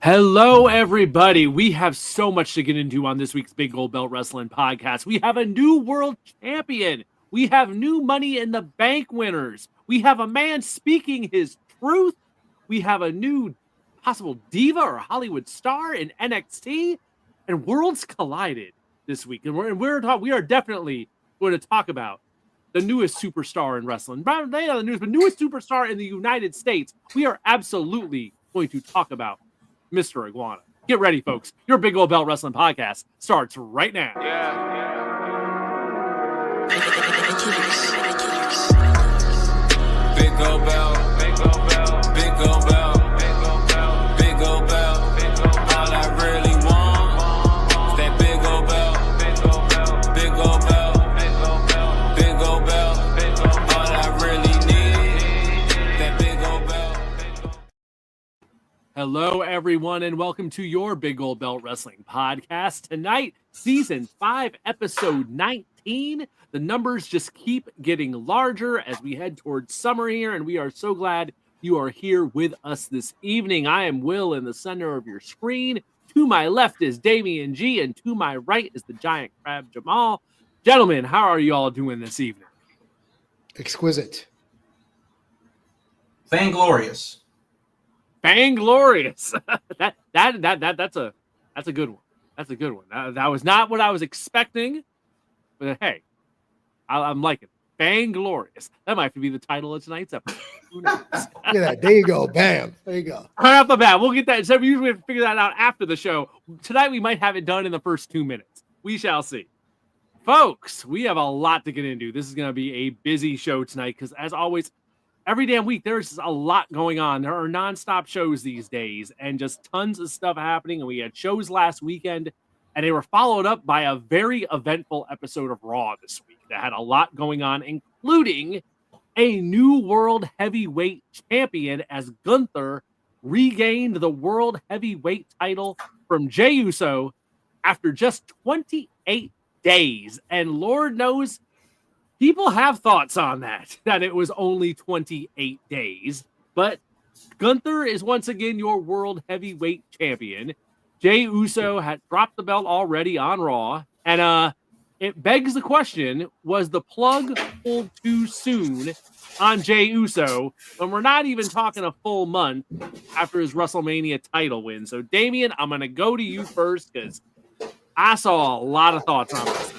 Hello, everybody. We have so much to get into on this week's Big Gold Belt Wrestling podcast. We have a new world champion. We have new Money in the Bank winners. We have a man speaking his truth. We have a new possible diva or Hollywood star in NXT. And worlds collided this week. And we are definitely going to talk about the newest superstar in wrestling. Not the newest superstar in the United States. We are absolutely going to talk about Mr. Iguana. Get ready, folks. Your Big Old Belt Wrestling podcast starts right now. Big Old Belt, Big Old Belt, Big Old Belt, Big Old Belt, Big Old Belt. All I really want is that Big Old Belt, Big Old Belt, Big Old Belt, Big Old Belt, Big Old Belt, Big Old Belt. All I really need is that Big Old Belt. Hello, everyone, and welcome to your Big Old Belt Wrestling podcast. Tonight, Season 5, Episode 19. The numbers just keep getting larger as we head towards summer here, and we are so glad you are here with us this evening. I am Will in the center of your screen. To my left is Damian G, and to my right is the giant crab Jamal. Gentlemen, how are you all doing this evening? Exquisite. Fanglorious. Fanglorious. That's a good one. That's a good one. That was not what I was expecting, but hey, I'm liking it. Fanglorious. That might be the title of tonight's episode. Who knows? Look at that. There you go. Bam. There you go. Right off the bat, we'll get that. So we usually have to figure that out after the show. Tonight we might have it done in the first 2 minutes. We shall see. Folks, we have a lot to get into. This is going to be a busy show tonight because, as always, every damn week, there's a lot going on. There are nonstop shows these days and just tons of stuff happening. And we had shows last weekend, and they were followed up by a very eventful episode of Raw this week that had a lot going on, including a new world heavyweight champion as Gunther regained the world heavyweight title from Jey Uso after just 28 days. And Lord knows, people have thoughts on that it was only 28 days, but Gunther is once again your world heavyweight champion. Jey Uso had dropped the belt already on Raw, and it begs the question, was the plug pulled too soon on Jey Uso when we're not even talking a full month after his WrestleMania title win? So, Damian, I'm going to go to you first because I saw a lot of thoughts on this.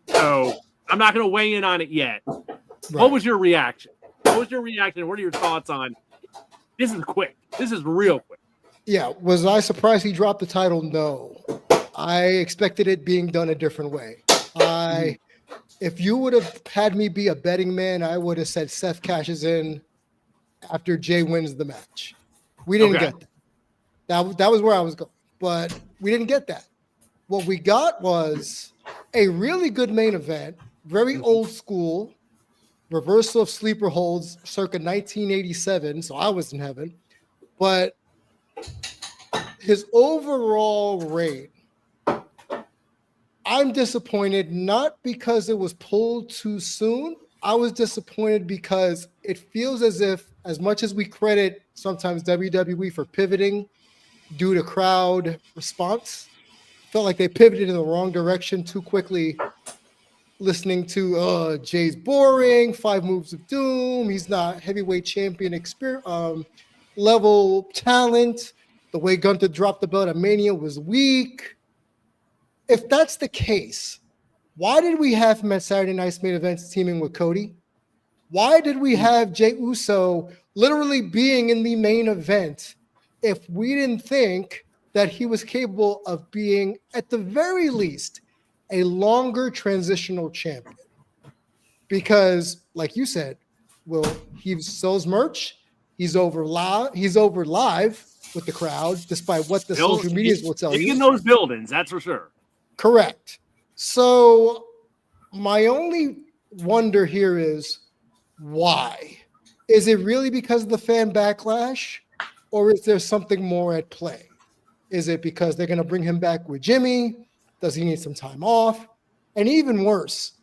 So, I'm not going to weigh in on it yet. Right. What was your reaction? What are your thoughts on this? Is quick. This is real quick. Yeah. Was I surprised he dropped the title? No. I expected it being done a different way. If you would have had me be a betting man, I would have said Seth cashes in after Jey wins the match. We didn't get that. That was where I was going. But we didn't get that. What we got was a really good main event. Very old school, reversal of sleeper holds circa 1987. So I was in heaven. But his overall reign, I'm disappointed, not because it was pulled too soon. I was disappointed because it feels as if, as much as we credit sometimes WWE for pivoting due to crowd response, felt like they pivoted in the wrong direction too quickly. Listening to Jay's boring, 5 moves of doom. He's not heavyweight champion level talent. The way Gunther dropped the belt at Mania was weak. If that's the case, why did we have him at Saturday Night's main events teaming with Cody? Why did we have Jey Uso literally being in the main event if we didn't think that he was capable of being, at the very least, a longer transitional champion? Because, like you said, Will, he sells merch. He's over live with the crowd, despite what the social medias will tell you. In those buildings, that's for sure. Correct. So my only wonder here is why? Is it really because of the fan backlash, or is there something more at play? Is it because they're going to bring him back with Jimmy? Does he need some time off? And even worse,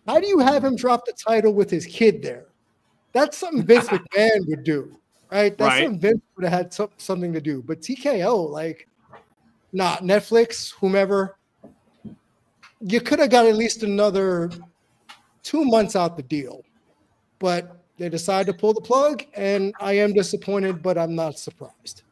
how do you have him drop the title with his kid there? That's something Vince McMahon would do. right? That's Right. something Vince would have had something to do. But TKO, like, not Netflix, whomever, you could have got at least another 2 months out the deal. But they decided to pull the plug, and I am disappointed, but I'm not surprised.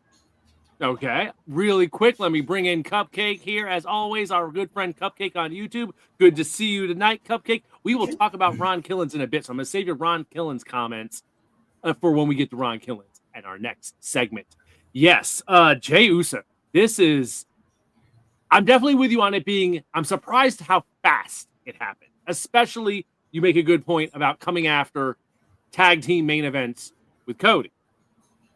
Okay, really quick, let me bring in Cupcake here. As always, our good friend Cupcake on YouTube. Good to see you tonight, Cupcake. We will talk about Ron Killens in a bit, so I'm going to save your Ron Killens comments for when we get to Ron Killens at our next segment. Yes, Jey Uso. I'm definitely with you on it being, I'm surprised how fast it happened. Especially, you make a good point about coming after tag team main events with Cody.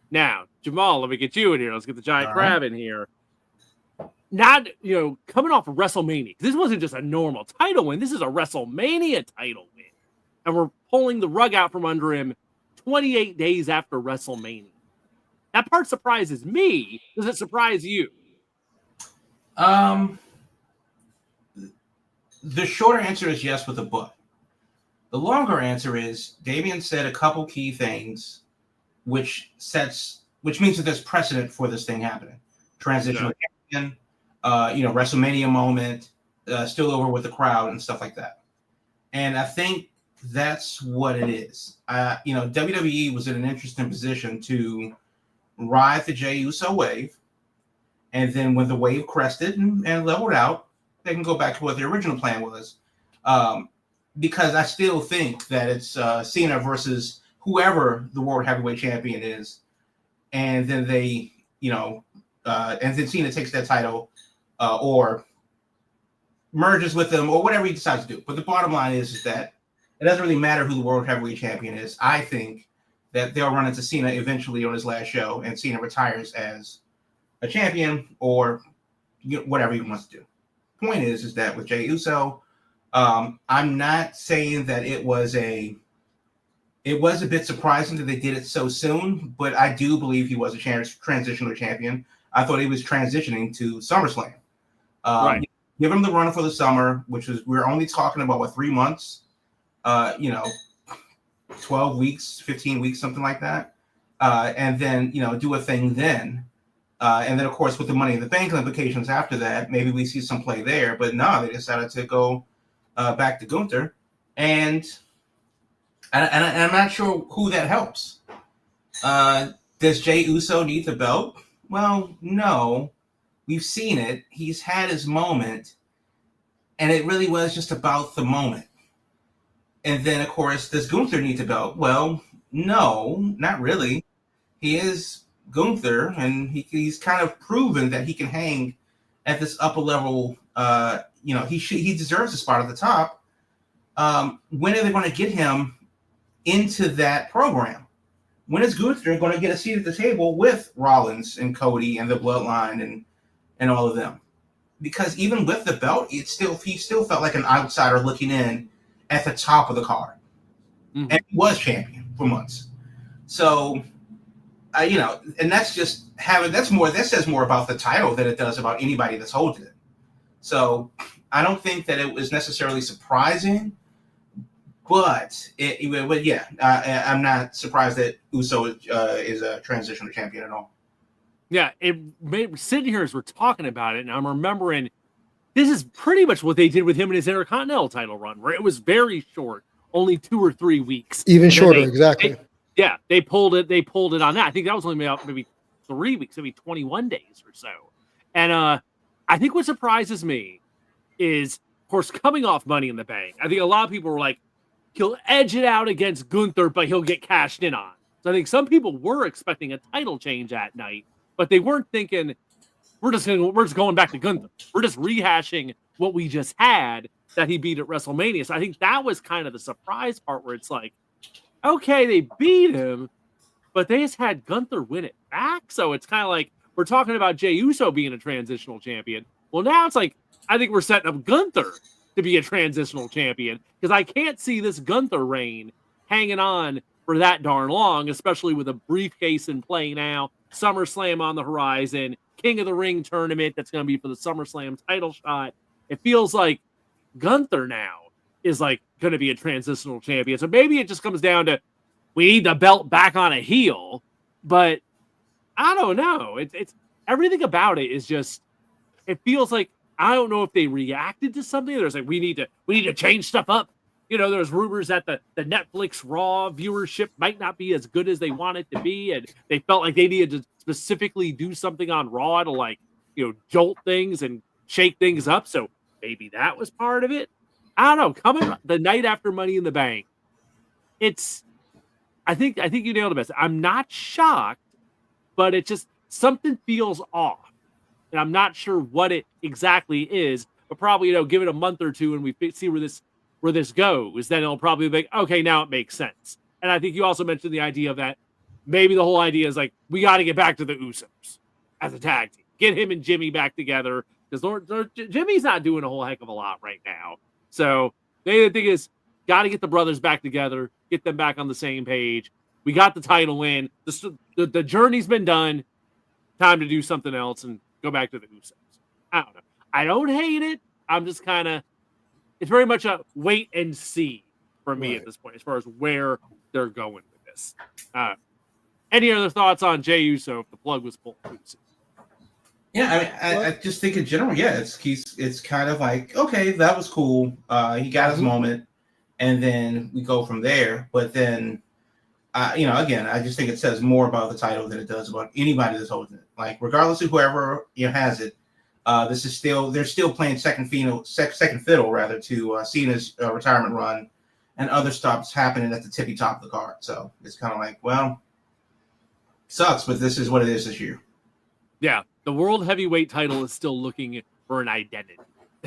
Now, Jamal, let me get you in here. Let's get the giant crab in here. Not, coming off of WrestleMania. This wasn't just a normal title win. This is a WrestleMania title win. And we're pulling the rug out from under him 28 days after WrestleMania. That part surprises me. Does it surprise you? The shorter answer is yes with a but. The longer answer is Damian said a couple key things which means that there's precedent for this thing happening. Transitional champion, WrestleMania moment, still over with the crowd and stuff like that. And I think that's what it is. WWE was in an interesting position to ride the Jey Uso wave, and then when the wave crested and leveled out, they can go back to what their original plan was. Because I still think that it's Cena versus whoever the World Heavyweight Champion is, and then and then Cena takes that title or merges with them or whatever he decides to do. But the bottom line is that it doesn't really matter who the World Heavyweight Champion is. I think that they'll run into Cena eventually on his last show, and Cena retires as a champion or whatever he wants to do. Point is that with Jey Uso, I'm not saying that it was a bit surprising that they did it so soon, but I do believe he was a transitional champion. I thought he was transitioning to SummerSlam. Right. Give him the run for the summer, which is, we're only talking about 3 months, 12 weeks, 15 weeks, something like that. And then, do a thing then. And then, of course, with the Money in the Bank implications after that, maybe we see some play there. But no, they decided to go back to Gunther. And I'm not sure who that helps. Does Jey Uso need the belt? Well, no. We've seen it. He's had his moment. And it really was just about the moment. And then, of course, does Gunther need the belt? Well, no, not really. He is Gunther, and he's kind of proven that he can hang at this upper level. He deserves a spot at the top. When are they going to get him into that program? When is Gunther going to get a seat at the table with Rollins and Cody and the Bloodline and all of them? Because even with the belt, he still felt like an outsider looking in at the top of the card. Mm-hmm. And he was champion for months. So, and that's just that says more about the title than it does about anybody that's holding it. So I don't think that it was necessarily surprising, but I'm not surprised that Uso is a transitional champion at all. Yeah, sitting here as we're talking about it, and I'm remembering this is pretty much what they did with him in his Intercontinental title run, where it was very short, only 2 or 3 weeks. Even shorter, exactly. They pulled it on that. I think that was only about maybe 3 weeks, maybe 21 days or so. And I think what surprises me is, of course, coming off Money in the Bank. I think a lot of people were like, he'll edge it out against Gunther, but he'll get cashed in on. So I think some people were expecting a title change that night, but they weren't thinking, we're just going back to Gunther. We're just rehashing what we just had that he beat at WrestleMania. So I think that was kind of the surprise part, where it's like, okay, they beat him, but they just had Gunther win it back. So it's kind of like, we're talking about Jey Uso being a transitional champion. Well, now it's like, I think we're setting up Gunther to be a transitional champion, because I can't see this Gunther reign hanging on for that darn long, especially with a briefcase in play now, SummerSlam on the horizon, King of the Ring tournament that's going to be for the SummerSlam title shot. It feels like Gunther now is like going to be a transitional champion. So maybe it just comes down to, we need the belt back on a heel, But I don't know. It's everything about it is just. It feels like I don't know if they reacted to something. There's like we need to change stuff up. There's rumors that the Netflix Raw viewership might not be as good as they want it to be, and they felt like they needed to specifically do something on Raw to jolt things and shake things up. So maybe that was part of it. I don't know. Coming the night after Money in the Bank, I think you nailed it best. I'm not shocked, but it just something feels off. And I'm not sure what it exactly is, but probably, give it a month or two and we see where this goes. Then it'll probably be like, okay, now it makes sense. And I think you also mentioned the idea of that maybe the whole idea is like, we got to get back to the Usos as a tag team. Get him and Jimmy back together because Jimmy's not doing a whole heck of a lot right now. So the thing is, got to get the brothers back together, get them back on the same page. We got the title win. The journey's been done. Time to do something else and go back to the Usos. I don't know. I don't hate it. I'm just kind of, it's very much a wait and see for me at this point, as far as where they're going with this. Any other thoughts on Jey Uso if the plug was pulled? Yeah, I just think in general, it's kind of like, okay, that was cool. He got his moment, and then we go from there. But then, again, I just think it says more about the title than it does about anybody that's holding it. Like, regardless of whoever has it, they're still playing second fiddle to Cena's retirement run, and other stuff's happening at the tippy top of the card. So it's kind of like, well, sucks, but this is what it is this year. Yeah, the world heavyweight title is still looking for an identity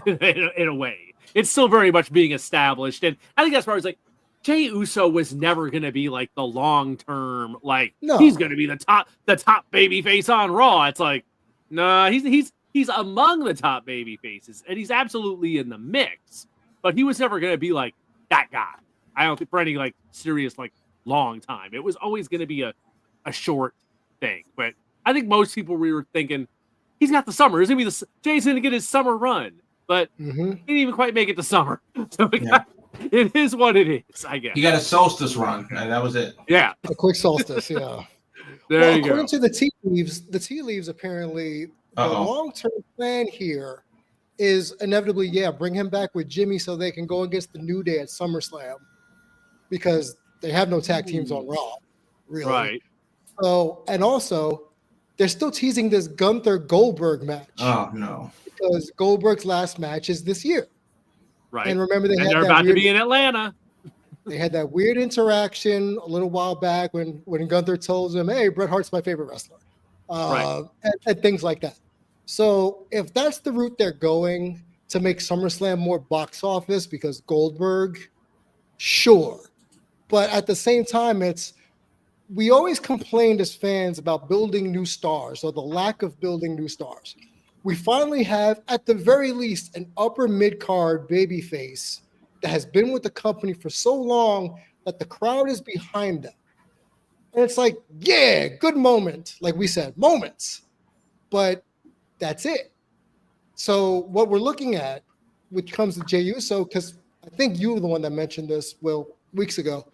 in a way. It's still very much being established, and I think as far as like Jey Uso was never going to be like the long term, he's going to be the top baby face on Raw. It's like, nah, he's among the top baby faces, and he's absolutely in the mix. But he was never going to be like that guy. I don't think for any like serious long time. It was always going to be a short thing. But I think most people were thinking he's got the summer. It's going to be Jay's going to get his summer run, but he didn't even quite make it to summer. So it is what it is, I guess. He got a solstice run, and that was it. Yeah. A quick solstice, yeah. There you go. According to the tea leaves apparently the long-term plan here is inevitably, bring him back with Jimmy so they can go against the New Day at SummerSlam because they have no tag teams on Raw, really. Right. So, and also, they're still teasing this Gunther-Goldberg match. Oh, no. Because Goldberg's last match is this year. Right. And remember, they're about to be in Atlanta. They had that weird interaction a little while back when Gunther told him, hey, Bret Hart's my favorite wrestler. And things like that. So if that's the route they're going to make SummerSlam more box office because Goldberg, sure. But at the same time, we always complained as fans about building new stars or the lack of building new stars. We finally have, at the very least, an upper mid-card babyface that has been with the company for so long that the crowd is behind them. And it's like, yeah, good moment. Like we said, moments. But that's it. So what we're looking at, which comes to Jey Uso, because I think you were the one that mentioned this, weeks ago,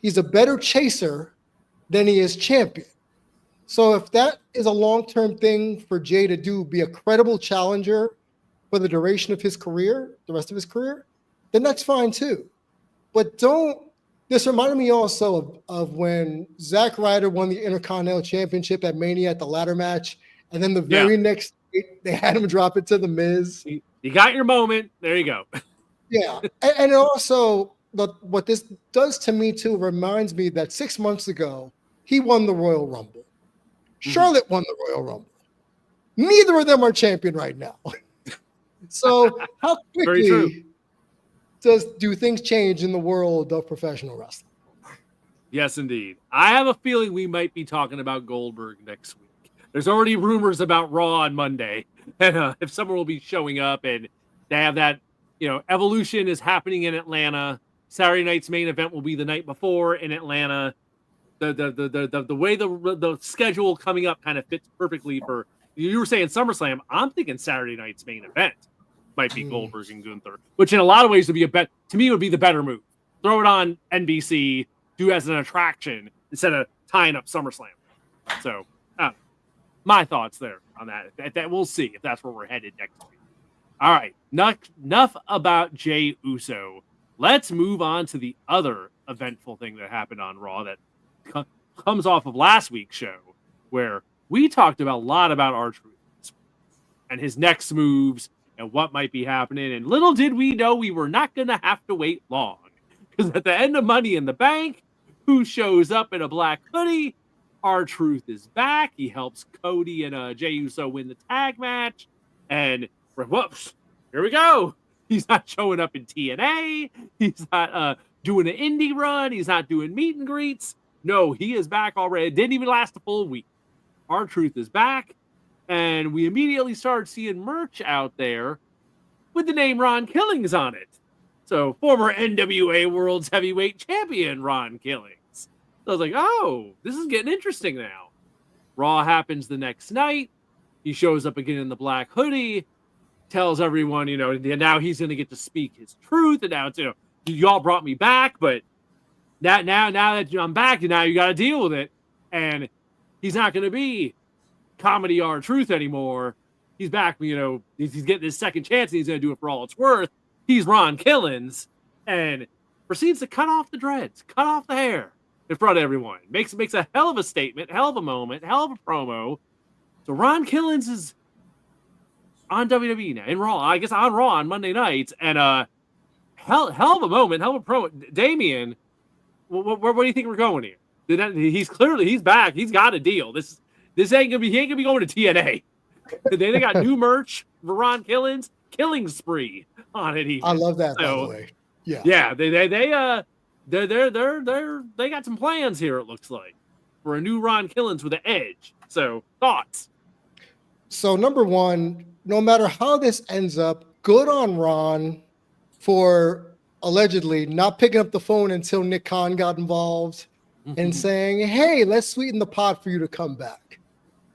he's a better chaser than he is champion. So if that is a long-term thing for Jey to do, be a credible challenger for the duration of his career, the rest of his career, then that's fine too. But this reminded me also of when Zack Ryder won the Intercontinental Championship at Mania at the ladder match, and then the very next day, they had him drop it to The Miz. You got your moment. There you go. Yeah. And also, what this does to me too reminds me that 6 months ago, he won the Royal Rumble. Charlotte won the Royal Rumble. Neither of them are champion right now. So how quickly do things change in the world of professional wrestling? Yes, indeed. I have a feeling we might be talking about Goldberg next week. There's already rumors about Raw on Monday, and if someone will be showing up, and they have that, Evolution is happening in Atlanta. Saturday night's main event will be the night before in Atlanta. The way the schedule coming up kind of fits perfectly for, you were saying SummerSlam. I'm thinking Saturday night's main event might be Goldberg and Gunther, which in a lot of ways would be would be the better move. Throw it on NBC, do as an attraction instead of tying up SummerSlam. So, my thoughts there on that. That we'll see if that's where we're headed next week. All right, enough about Jey Uso. Let's move on to the other eventful thing that happened on Raw that comes off of last week's show, where we talked about a lot about R-Truth and his next moves and what might be happening. And little did we know we were not going to have to wait long, because at the end of Money in the Bank, who shows up in a black hoodie? R-Truth is back. He helps Cody and Jey Uso win the tag match. And whoops, here we go. He's not showing up in TNA. He's not doing an indie run. He's not doing meet and greets. No, he is back already. It didn't even last a full week. R-Truth is back. And we immediately started seeing merch out there with the name Ron Killings on it. So former NWA Worlds Heavyweight Champion Ron Killings. So I was like, oh, this is getting interesting now. Raw happens the next night. He shows up again in the black hoodie, tells everyone, now he's going to get to speak his truth. And now it's, y'all brought me back, but now that I'm back, now you got to deal with it. And he's not going to be Comedy R-Truth anymore. He's back, he's getting his second chance and he's going to do it for all it's worth. He's Ron Killings and proceeds to cut off the dreads, cut off the hair in front of everyone. Makes a hell of a statement, hell of a moment, hell of a promo. So Ron Killings is on WWE now, in Raw. I guess on Raw on Monday nights, and hell of a moment, hell of a promo. Damian, where do you think we're going here? He's back. He's got a deal. This ain't gonna be. He ain't gonna be going to TNA. They got new merch for Ron Killings. Killing spree on it. Even. I love that. By the way, yeah. They got some plans here. It looks like for a new Ron Killings with an edge. So thoughts. So number one, no matter how this ends up, good on Ron for allegedly not picking up the phone until Nick Khan got involved and saying, hey, let's sweeten the pot for you to come back.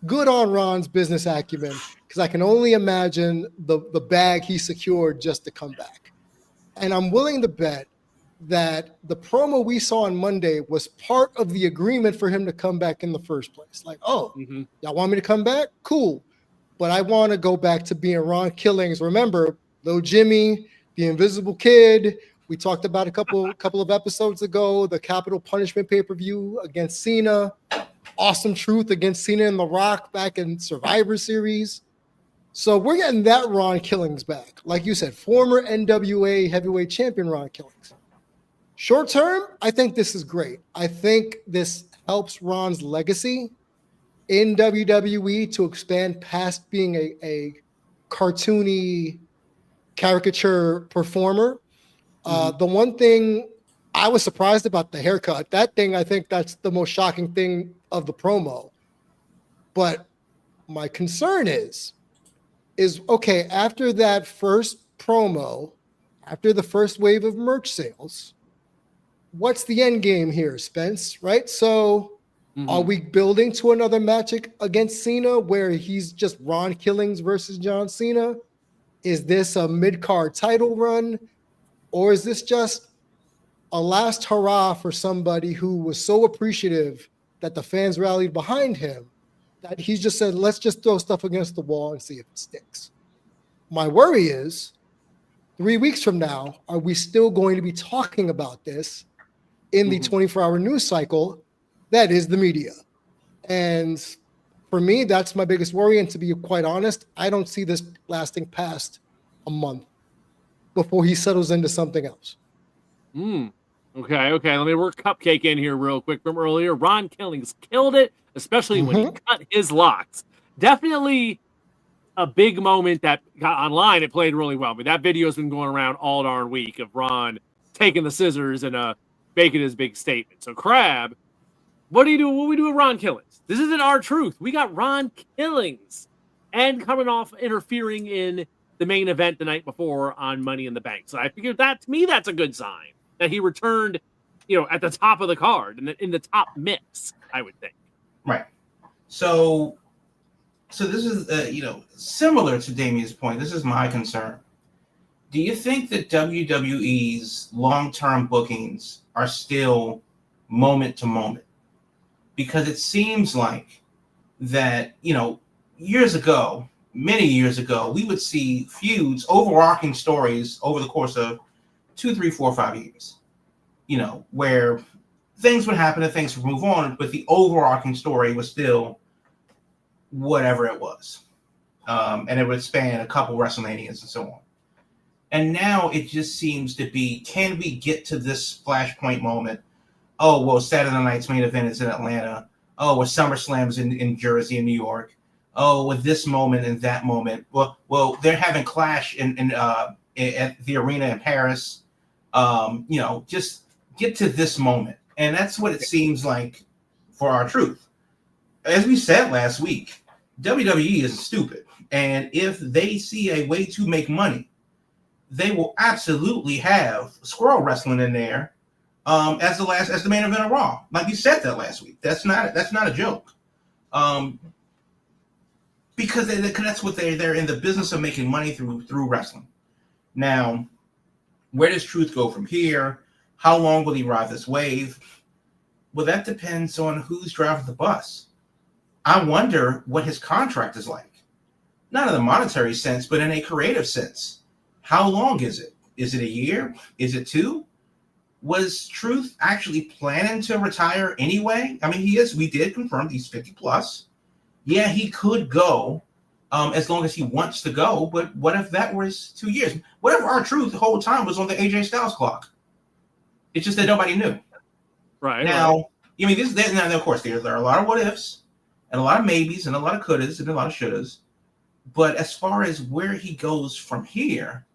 Good on Ron's business acumen, because I can only imagine the bag he secured just to come back. And I'm willing to bet that the promo we saw on Monday was part of the agreement for him to come back in the first place. Like, y'all want me to come back? Cool. But I want to go back to being Ron Killings. Remember, Lil Jimmy, the Invisible Kid. We talked about a couple of episodes ago, the Capital Punishment pay-per-view against Cena. Awesome Truth against Cena and The Rock back in Survivor Series. So we're getting that Ron Killings back. Like you said, former NWA heavyweight champion Ron Killings. Short term, I think this is great. I think this helps Ron's legacy in WWE to expand past being a cartoony caricature performer. The one thing I was surprised about, the haircut. That thing, I think that's the most shocking thing of the promo. But my concern is okay, after that first promo, after the first wave of merch sales, what's the end game here, Spence? Right? So are we building to another match against Cena where he's just Ron Killings versus John Cena? Is this a mid-card title run? Or is this just a last hurrah for somebody who was so appreciative that the fans rallied behind him that he's just said, let's just throw stuff against the wall and see if it sticks? My worry is 3 weeks from now, are we still going to be talking about this in the 24-hour news cycle that is the media? And for me, that's my biggest worry. And to be quite honest, I don't see this lasting past a month before he settles into something else. Okay. Let me work Cupcake in here real quick from earlier. Ron Killings killed it, especially when he cut his locks. Definitely a big moment that got online. It played really well. But that video's been going around all darn week of Ron taking the scissors and making his big statement. So Crab, what do you do? What we do with Ron Killings? This isn't R-Truth. We got Ron Killings and coming off interfering in the main event the night before on Money in the Bank. So I figured that, to me, that's a good sign that he returned, at the top of the card and in the top mix, I would think. Right. So this is, similar to Damien's point. This is my concern. Do you think that WWE's long-term bookings are still moment to moment? Because it seems like that, years ago, many years ago, we would see feuds, overarching stories over the course of 2, 3, 4, 5 years, where things would happen and things would move on, but the overarching story was still whatever it was. And it would span a couple WrestleManias and so on. And now it just seems to be, can we get to this flashpoint moment? Oh, well, Saturday night's main event is in Atlanta. Oh, well, SummerSlam's in Jersey and New York. Oh, with this moment and that moment. Well, they're having Clash at the arena in Paris. Just get to this moment. And that's what it seems like for R-Truth. As we said last week, WWE is stupid. And if they see a way to make money, they will absolutely have Squirrel Wrestling in there as the main event of Raw. Like you said that last week. That's not a joke. Because that's what they're in the business of making money through wrestling. Now, where does Truth go from here? How long will he ride this wave? Well, that depends on who's driving the bus. I wonder what his contract is like. Not in a monetary sense, but in a creative sense. How long is it? Is it a year? Is it 2? Was Truth actually planning to retire anyway? I mean, we did confirm he's 50 plus. Yeah, he could go as long as he wants to go, but what if that was 2 years? What if R-Truth the whole time was on the AJ Styles clock? It's just that nobody knew. Right. Now, right. I mean, now, of course, there are a lot of what ifs and a lot of maybes and a lot of couldas and a lot of shouldas. But as far as where he goes from here,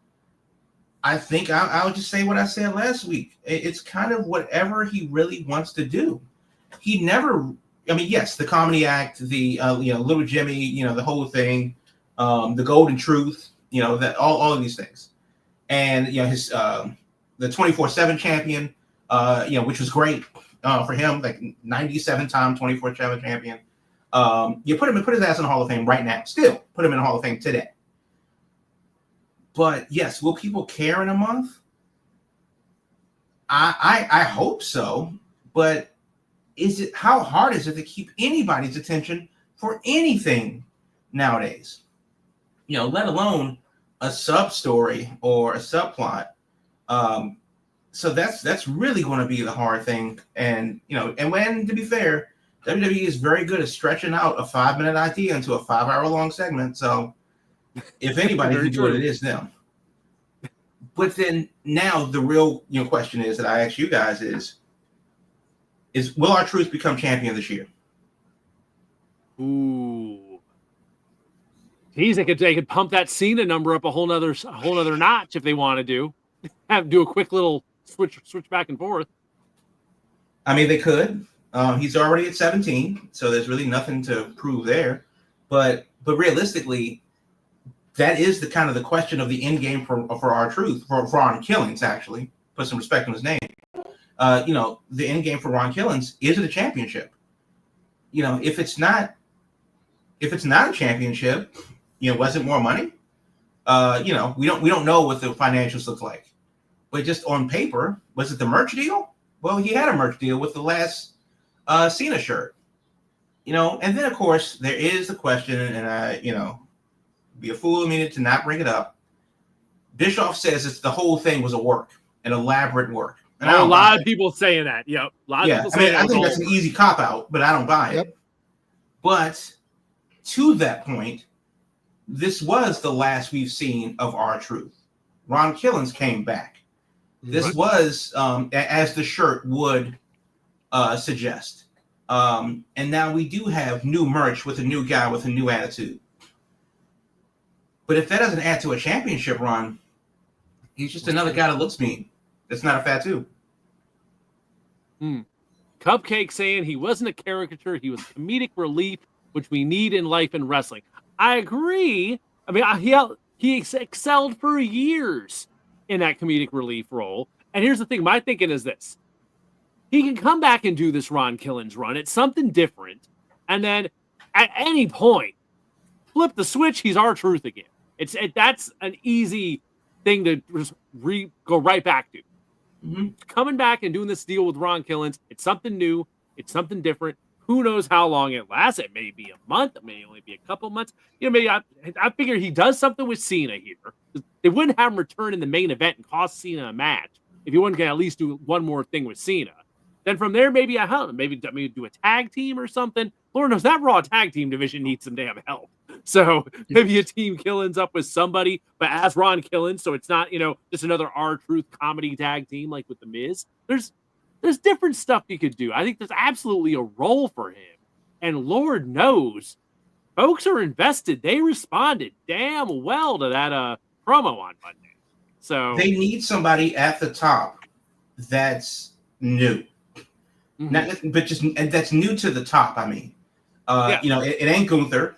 I think I'll just say what I said last week. It's kind of whatever he really wants to do. He never, I mean, yes, the comedy act, the Little Jimmy, the whole thing, the Golden Truth, that all of these things, and his the 24/7 champion, which was great for him, like 97-time 24/7 champion. You put his ass in the Hall of Fame right now. Still put him in the Hall of Fame today. But yes, will people care in a month? I hope so. But how hard is it to keep anybody's attention for anything nowadays? Let alone a sub story or a subplot. So that's really going to be the hard thing. And when, to be fair, WWE is very good at stretching out a 5-minute idea into a 5-hour-long segment. So if anybody can do it, it is them. But then now the real question is that I ask you guys is will R-Truth become champion this year? Ooh. Geez, they could pump that Cena number up a whole nother notch if they want to do a quick little switch back and forth. I mean, they could. He's already at 17, so there's really nothing to prove there. But realistically, that is the question of the end game for R-Truth, for Ron Killings, actually. Put some respect on his name. The end game for Ron Killings, is it a championship? If it's not a championship, was it more money? We don't know what the financials look like. But just on paper, was it the merch deal? Well, he had a merch deal with the last Cena shirt. And then of course there is the question, and be a fool of me to not bring it up. Bischoff says the whole thing was an elaborate work. And a lot of people saying that. Yep. A lot of people saying I think that's an easy cop out, but I don't buy it. But to that point, this was the last we've seen of R-Truth. Ron Killings came back. This was, as the shirt would suggest. And now we do have new merch with a new guy with a new attitude. But if that doesn't add to a championship run, he's just another guy that looks mean. That's not a fatu. Cupcake saying he wasn't a caricature. He was comedic relief, which we need in life and wrestling. I agree. I mean, he excelled for years in that comedic relief role. And here's the thing. My thinking is this. He can come back and do this Ron Killings run. It's something different. And then at any point, flip the switch, he's R-Truth again. That's an easy thing to just go right back to. Coming back and doing this deal with Ron Killings, it's something new. It's something different. Who knows how long it lasts? It may be a month. It may only be a couple months. Maybe I figure he does something with Cena here. They wouldn't have him return in the main event and cost Cena a match if he wouldn't at least do one more thing with Cena. Then from there, maybe maybe do a tag team or something. Lord knows that Raw tag team division needs some damn help. So maybe a Team Killins up with somebody, but as Ron Killins, so it's not just another R-Truth comedy tag team like with the Miz. There's different stuff you could do. I think there's absolutely a role for him. And Lord knows, folks are invested. They responded damn well to that promo on Monday. So they need somebody at the top that's new. Mm-hmm. And that's new to the top. I mean, it ain't Gunther,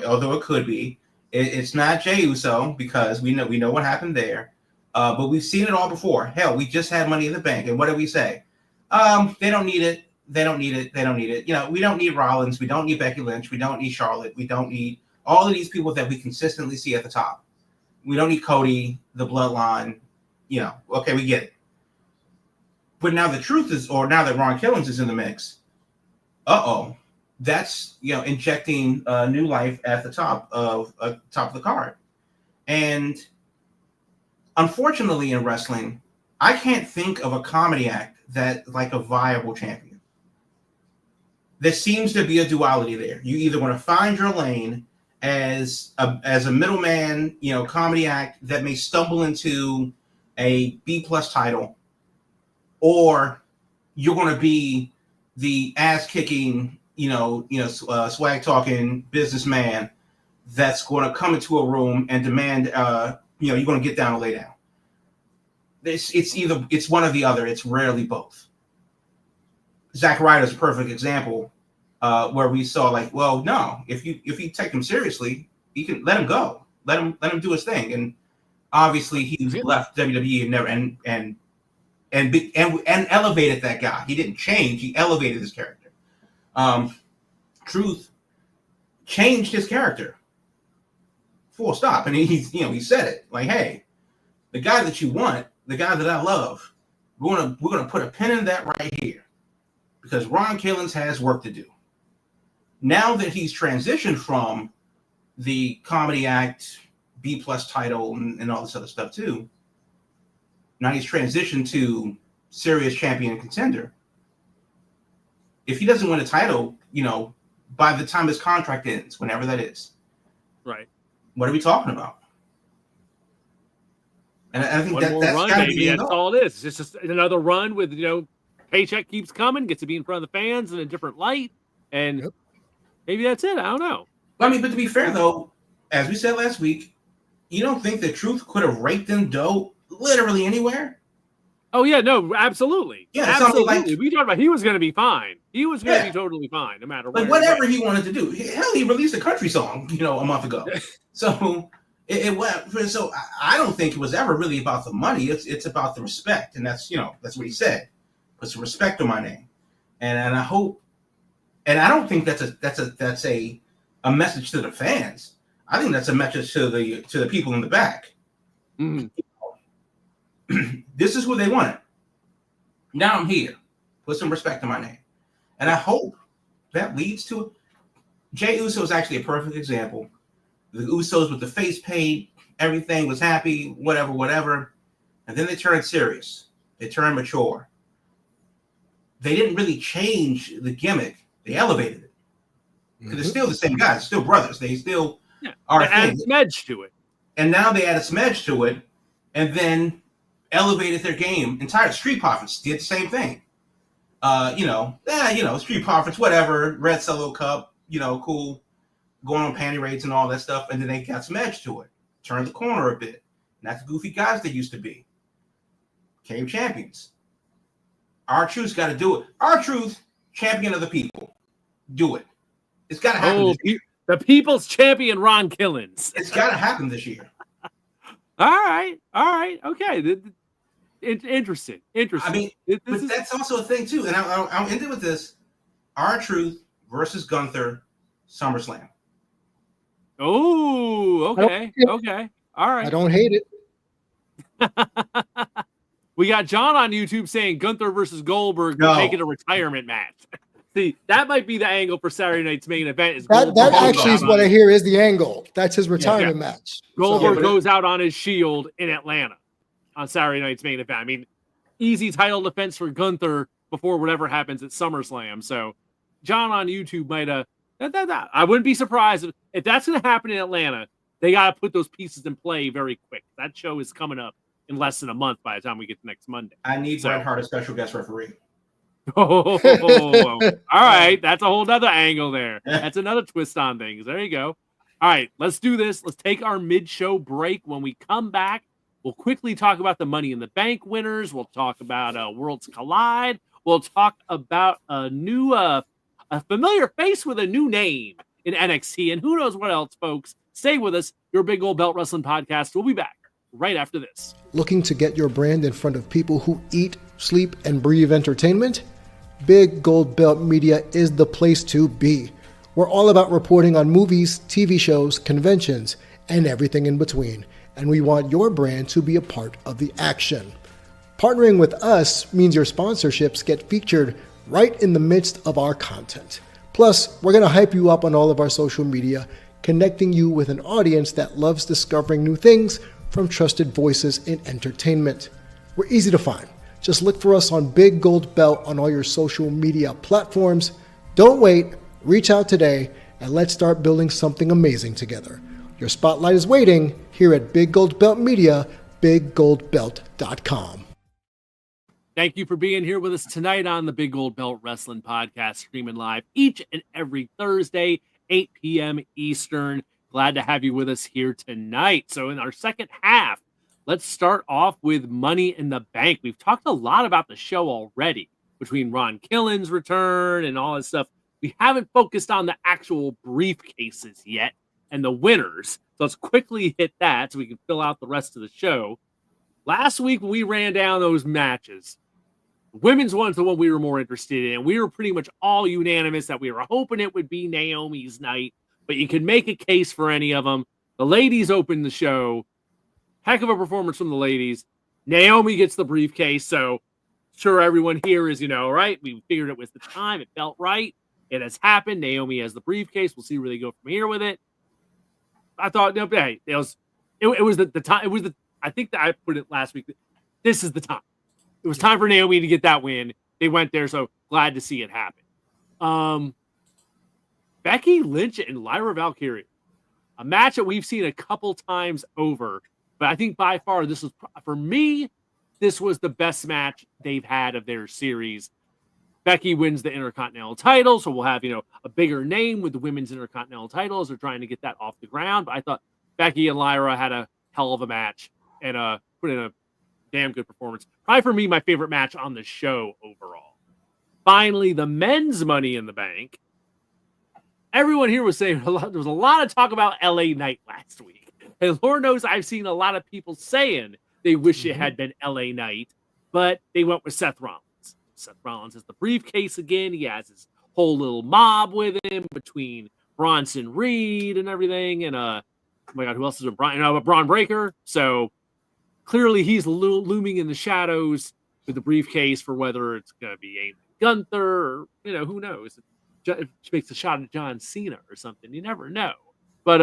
although it could be. It's not Jey Uso because we know what happened there. But we've seen it all before. Hell, we just had Money in the Bank. And what did we say? They don't need it. They don't need it. They don't need it. We don't need Rollins. We don't need Becky Lynch. We don't need Charlotte. We don't need all of these people that we consistently see at the top. We don't need Cody, the Bloodline. Okay, we get it. But now the truth is, or now that Ron Killins is in the mix, that's injecting new life at the top of the card. And unfortunately, in wrestling, I can't think of a comedy act that like a viable champion. There seems to be a duality there. You either want to find your lane as a middleman, comedy act that may stumble into a B+ title, or you're going to be the ass kicking, swag talking businessman that's going to come into a room and demand, you're going to get down and lay down. It's one or the other. It's rarely both. Zack Ryder is a perfect example where we saw if you take him seriously, you can let him go, let him do his thing. And obviously he left WWE and never and elevated that guy. He didn't change. He elevated his character. Truth changed his character. Full stop. And he said it like, hey, the guy that you want, the guy that I love, we're gonna put a pin in that right here, because Ron Killins has work to do. Now that he's transitioned from the comedy act, B+ title, and all this other stuff too, now he's transitioned to serious champion contender. If he doesn't win a title, by the time his contract ends, whenever that is, right? What are we talking about? And I think that's run, baby. That's all it is. It's just another run with paycheck keeps coming, gets to be in front of the fans in a different light, and maybe that's it. I don't know. I mean, but to be fair though, as we said last week, you don't think that Truth could have raked in dough literally anywhere? Oh yeah, no, absolutely. Yeah, absolutely. We talked about he was going to be fine. He was going to be totally fine, no matter what. Whatever he wanted to do. Hell, he released a country song, a month ago. So it went. So I don't think it was ever really about the money. It's about the respect, and that's that's what he said. Put some respect on my name, and I hope. And I don't think that's a message to the fans. I think that's a message to the people in the back. Mm-hmm. This is who they wanted. Now I'm here. Put some respect on my name. And I hope that leads to it. Jey Uso is actually a perfect example. The Usos with the face paint, everything was happy, whatever. And then they turned serious. They turned mature. They didn't really change the gimmick. They elevated it. Because they're still the same guys, still brothers. They still are. They added a smedge to it. And now they add a smedge to it, and then elevated their game. Entire Street Profits did the same thing. Street Profits, whatever, Red Solo Cup, cool, going on panty raids and all that stuff, and then they got some edge to it. Turned the corner a bit. Not the goofy guys they used to be. Came champions. R-Truth's got to do it. R-Truth, champion of the people. Do it. It's got to happen. The people's champion, Ron Killins. It's got to happen this year. All right. Okay. Interesting. I mean, that's also a thing too. And I'll end it with this: R-Truth versus Gunther, SummerSlam. Oh, okay. All right. I don't hate it. We got John on YouTube saying Gunther versus Goldberg, make it a retirement match. See, that might be the angle for Saturday night's main event. Is That Goldberg actually is what I hear is the angle. That's his retirement Yeah. match. Goldberg So- goes out on his Shield in Atlanta on Saturday night's main event. I mean, easy title defense for Gunther before whatever happens at SummerSlam. So, John on YouTube might I wouldn't be surprised if that's going to happen in Atlanta. They got to put those pieces in play very quick. That show is coming up in less than a month by the time we get to next Monday. I need Bret Hart as special guest referee. Oh, all right. That's a whole nother angle there. That's another twist on things. There you go. All right, let's do this. Let's take our mid-show break. When we come back, we'll quickly talk about the Money in the Bank winners. We'll talk about Worlds Collide. We'll talk about a new, a familiar face with a new name in NXT, and who knows what else, folks. Stay with us. Your Big Gold Belt Wrestling Podcast. We'll be back right after this. Looking to get your brand in front of people who eat, sleep, and breathe entertainment? Big Gold Belt Media is the place to be. We're all about reporting on movies, TV shows, conventions, and everything in between. And we want your brand to be a part of the action. Partnering with us means your sponsorships get featured right in the midst of our content. Plus, we're going to hype you up on all of our social media, connecting you with an audience that loves discovering new things from trusted voices in entertainment. We're easy to find. Just look for us on Big Gold Belt on all your social media platforms. Don't wait, reach out today, and let's start building something amazing together. Your spotlight is waiting here at Big Gold Belt Media, biggoldbelt.com. Thank you for being here with us tonight on the Big Gold Belt Wrestling Podcast, streaming live each and every Thursday, 8 p.m. Eastern. Glad to have you with us here tonight. So in our second half, let's start off with Money in the Bank. We've talked a lot about the show already, between Ron Killen's return and all this stuff. We haven't focused on the actual briefcases yet and the winners. So let's quickly hit that so we can fill out the rest of the show. Last week, when we ran down those matches, the women's one's the one we were more interested in. We were pretty much all unanimous that we were hoping it would be Naomi's night, but you could make a case for any of them. The ladies opened the show. Heck of a performance from the ladies. Naomi gets the briefcase, so sure everyone here is, right? We figured it was the time. It felt right. It has happened. Naomi has the briefcase. We'll see where they go from here with it. I thought, no, hey, it was the time. It was the. I think that I put it last week. This is the time. It was time for Naomi to get that win. They went there, so glad to see it happen. Becky Lynch and Lyra Valkyria, a match that we've seen a couple times over, but I think by far this was, for me, this was the best match they've had of their series. Becky wins the Intercontinental title, so we'll have, a bigger name with the women's Intercontinental titles. They're trying to get that off the ground, but I thought Becky and Lyra had a hell of a match and put in a damn good performance. Probably for me, my favorite match on the show overall. Finally, the men's Money in the Bank. Everyone here was saying there was a lot of talk about LA Knight last week. And Lord knows I've seen a lot of people saying they wish it had been LA Knight, but they went with Seth Rollins. Seth Rollins has the briefcase again. He has his whole little mob with him between Bronson Reed and everything. And, oh my God, who else is there? Braun Breaker. So clearly he's looming in the shadows with the briefcase for whether it's going to be aimed at Gunther or, who knows. If she makes a shot at John Cena or something. You never know. But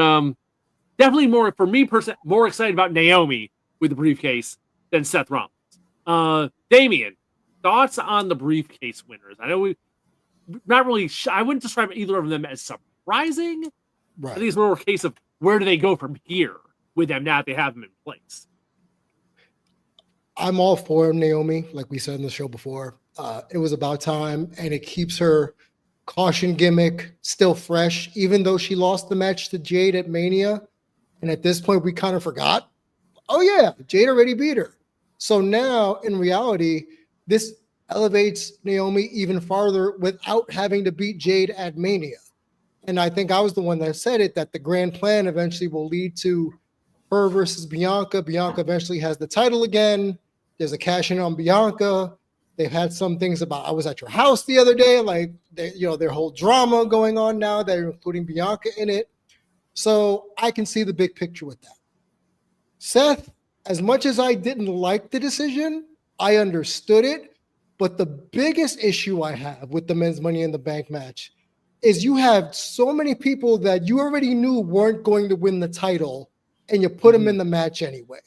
definitely more, for me, more excited about Naomi with the briefcase than Seth Rollins. Damian, thoughts on the briefcase winners? I know not really, I wouldn't describe either of them as surprising. Right. I think it's more a case of where do they go from here with them now that they have them in place. I'm all for Naomi, like we said in the show before. It was about time, and it keeps her caution gimmick still fresh, even though she lost the match to Jade at Mania. And at this point, we kind of forgot. Oh, yeah, Jade already beat her. So now, in reality, this elevates Naomi even farther without having to beat Jade at Mania. And I think I was the one that said it, that the grand plan eventually will lead to her versus Bianca. Bianca eventually has the title again. There's a cash in on Bianca. They've had some things about, I was at your house the other day, like, their whole drama going on now. They're including Bianca in it. So I can see the big picture with that. Seth, as much as I didn't like the decision, I understood it But the biggest issue I have with the men's Money in the Bank match is you have so many people that you already knew weren't going to win the title, and you put them in the match anyway.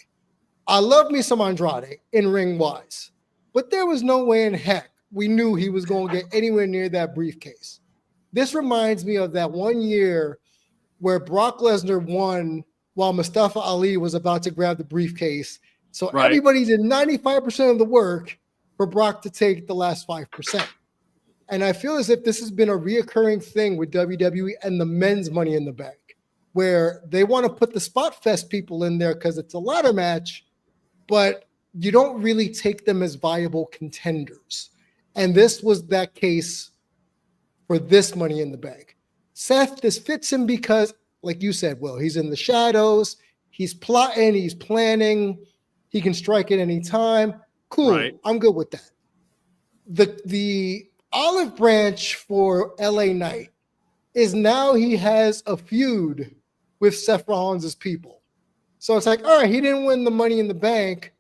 I love me some Andrade in ring wise, but there was no way in heck we knew he was going to get anywhere near that briefcase. This reminds me of that one year where Brock Lesnar won while Mustafa Ali was about to grab the briefcase. So everybody did 95% of the work for Brock to take the last 5%. And I feel as if this has been a reoccurring thing with WWE and the men's Money in the Bank, where they want to put the Spot Fest people in there because it's a ladder match, but you don't really take them as viable contenders. And this was that case for this Money in the Bank. Seth, this fits him because, like you said, Will, he's in the shadows, he's plotting, he's planning, he can strike at any time. Cool, I'm good with that. The olive branch for LA Knight is now he has a feud with Seth Rollins' people. So it's like, all right, he didn't win the Money in the Bank,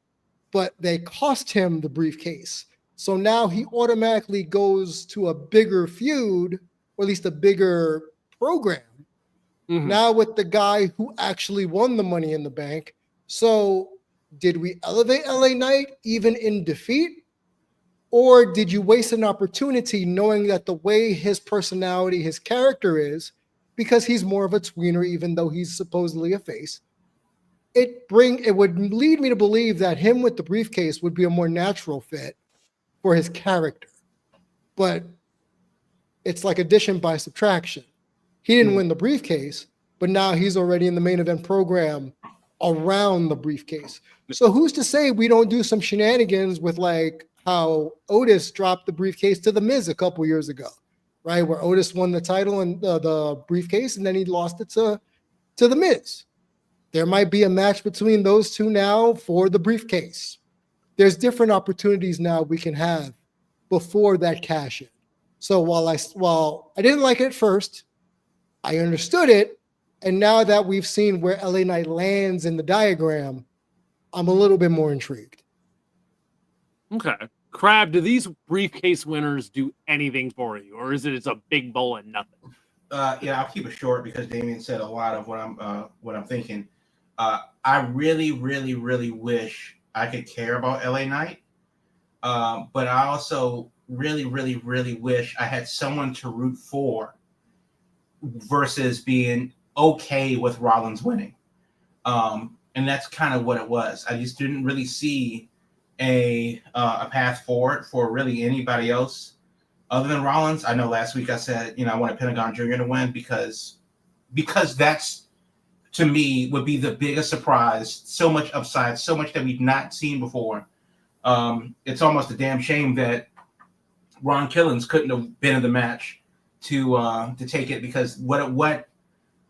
but they cost him the briefcase. So now he automatically goes to a bigger feud, or at least a bigger program. Now with the guy who actually won the Money in the Bank. So did we elevate LA Knight even in defeat? Or did you waste an opportunity knowing that the way his personality, his character is, because he's more of a tweener, even though he's supposedly a face, it would lead me to believe that him with the briefcase would be a more natural fit for his character. But it's like addition by subtraction. He didn't win the briefcase, but now he's already in the main event program around the briefcase. So who's to say we don't do some shenanigans with like how Otis dropped the briefcase to The Miz a couple years ago, right? Where Otis won the title and the briefcase, and then he lost it to The Miz. There might be a match between those two now for the briefcase. There's different opportunities now we can have before that cash in. So while I didn't like it at first, I understood it. And now that we've seen where LA Knight lands in the diagram, I'm a little bit more intrigued. Okay. Crab, do these briefcase winners do anything for you? Or is it's a big bowl and nothing? Yeah, I'll keep it short because Damien said a lot of what I'm thinking. I really, really, really wish I could care about LA Knight. But I also really, really, really wish I had someone to root for versus being okay with Rollins winning. And that's kind of what it was. I just didn't really see a path forward for really anybody else other than Rollins. I know last week I said, I wanted Pentagon Jr. to win because that's, to me, would be the biggest surprise. So much upside, so much that we've not seen before. It's almost a damn shame that Ron Killings couldn't have been in the match to take it, because what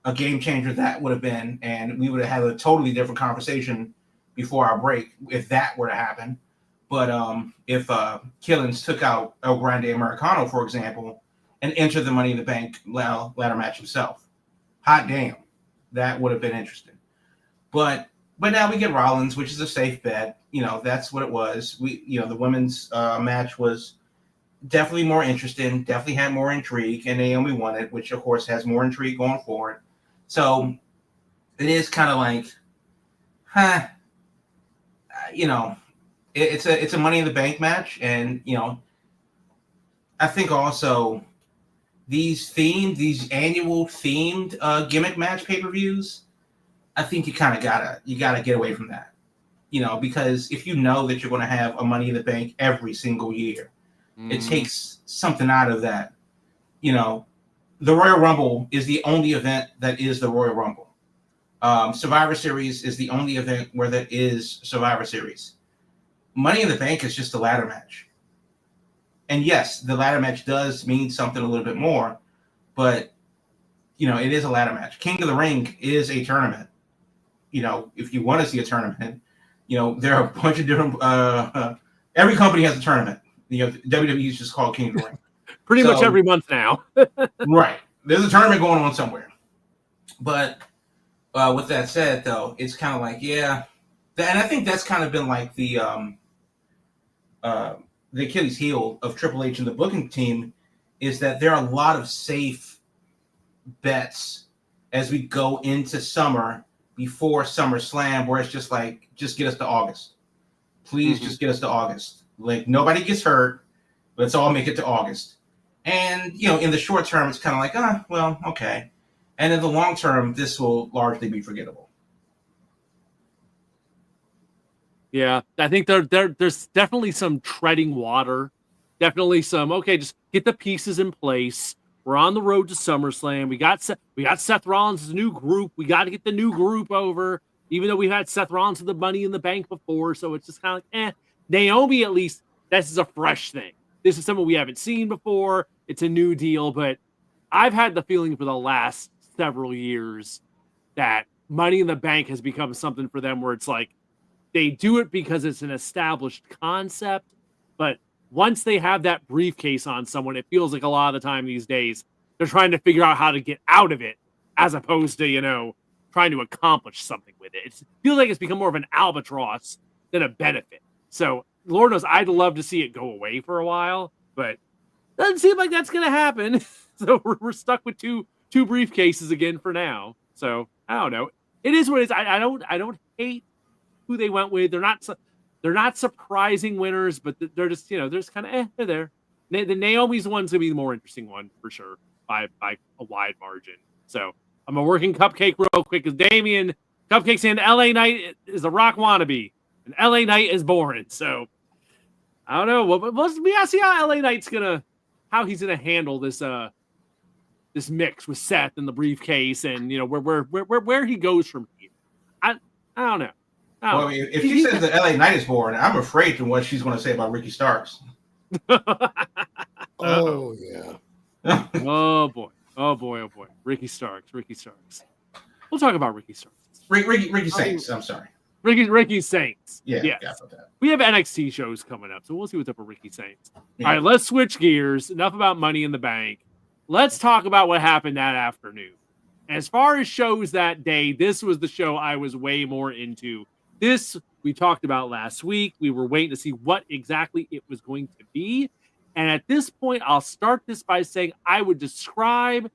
a game changer that would have been, and we would have had a totally different conversation before our break if that were to happen. But if Killings took out El Grande Americano, for example, and entered the Money in the Bank ladder match himself, hot damn, that would have been interesting. But now we get Rollins, which is a safe bet. That's what it was. The women's match was definitely more interesting, definitely had more intrigue, and Naomi won it, which of course has more intrigue going forward. So it is kind of like, it's a Money in the Bank match, and I think also these annual themed gimmick match pay-per-views, I think you kind of gotta get away from that, because if you know that you're going to have a Money in the Bank every single year, it takes something out of that. The Royal Rumble is the only event that is the Royal Rumble. Survivor Series is the only event where that is Survivor Series. Money in the Bank is just a ladder match. And yes, the ladder match does mean something a little bit more, but it is a ladder match. King of the Ring is a tournament. If you want to see a tournament, there are a bunch of different. Every company has a tournament. WWE is just called King of the Ring. Pretty much every month now. Right. There's a tournament going on somewhere. But with that said, though, it's kind of like, yeah. And I think that's kind of been like the the Achilles heel of Triple H and the booking team is that there are a lot of safe bets as we go into summer before SummerSlam, where it's just like, just get us to August. Please just get us to August. Like, nobody gets hurt. Let's all make it to August. And, in the short term, it's kind of like, well, okay. And in the long term, this will largely be forgettable. Yeah, I think there's definitely some treading water. Definitely some, okay, just get the pieces in place. We're on the road to SummerSlam. We got Seth Rollins' new group. We got to get the new group over, even though we've had Seth Rollins with the Money in the Bank before. So it's just kind of like, Naomi, at least, this is a fresh thing. This is something we haven't seen before. It's a new deal, but I've had the feeling for the last several years that Money in the Bank has become something for them where it's like they do it because it's an established concept, but once they have that briefcase on someone, it feels like a lot of the time these days they're trying to figure out how to get out of it as opposed to, trying to accomplish something with it. It feels like it's become more of an albatross than a benefit. So Lord knows I'd love to see it go away for a while, but doesn't seem like that's going to happen. So we're stuck with two briefcases again for now. So I don't know. It is what it is. I don't hate who they went with. They're not surprising winners, but they're just they're just kind of they're there. The Naomi's one's gonna be the more interesting one for sure by a wide margin. So I'm a working Cupcake real quick because Damian Cupcake's saying LA Knight is a Rock wannabe and LA Knight is boring. So I don't know. We gotta see how LA Knight's how he's gonna handle this this mix with Seth and the briefcase and where he goes from here. I don't know. Well, if she says that LA Knight is boring, I'm afraid to what she's going to say about Ricky Starks. Oh, yeah. Oh boy. Ricky Starks. We'll talk about Ricky Starks. Ricky Saints. I'm sorry. Ricky Saints. Yeah. Yes. Yeah, about that. We have NXT shows coming up, so we'll see what's up with Ricky Saints. Yeah. All right, let's switch gears. Enough about Money in the Bank. Let's talk about what happened that afternoon. As far as shows that day, this was the show I was way more into. This we talked about last week. We were waiting to see what exactly it was going to be. And at this point, I'll start this by saying I would describe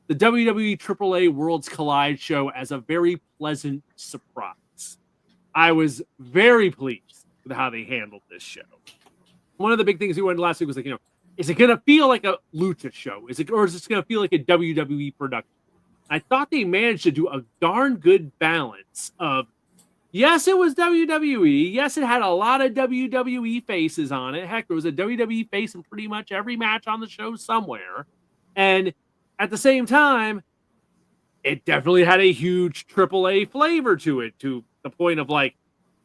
the WWE AAA Worlds Collide show as a very pleasant surprise. I was very pleased with how they handled this show. One of the big things we went last week was like, is it going to feel like a Lucha show? Or is it going to feel like a WWE production? I thought they managed to do a darn good balance of, yes, it was WWE. Yes, it had a lot of WWE faces on it. Heck, there was a WWE face in pretty much every match on the show somewhere. And at the same time, it definitely had a huge AAA flavor to it, to the point of like,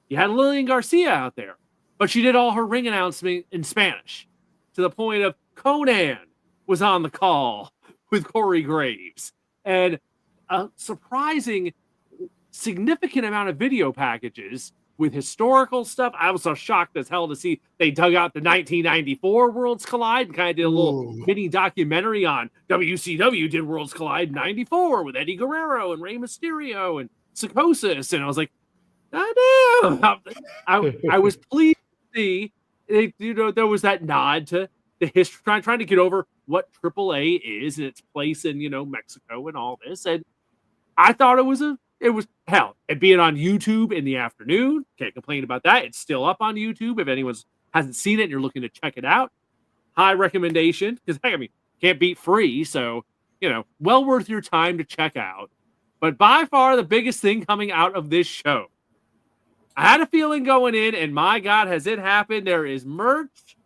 you had Lillian Garcia out there, but she did all her ring announcement in Spanish, to the point of Conan was on the call with Corey Graves. And a surprising significant amount of video packages with historical stuff. I was so shocked as hell to see they dug out the 1994 Worlds Collide and kind of did a little mini documentary on WCW did Worlds Collide 94 with Eddie Guerrero and Rey Mysterio and Psychosis. And I was like, I was pleased to see there was that nod to the history, trying to get over what AAA is and its place in, Mexico and all this. And I thought it was hell, it being on YouTube in the afternoon. Can't complain about that. It's still up on YouTube. If anyone hasn't seen it and you're looking to check it out, high recommendation. Because can't beat free. So, well worth your time to check out. But by far the biggest thing coming out of this show, I had a feeling going in, and my God, has it happened? There is merch.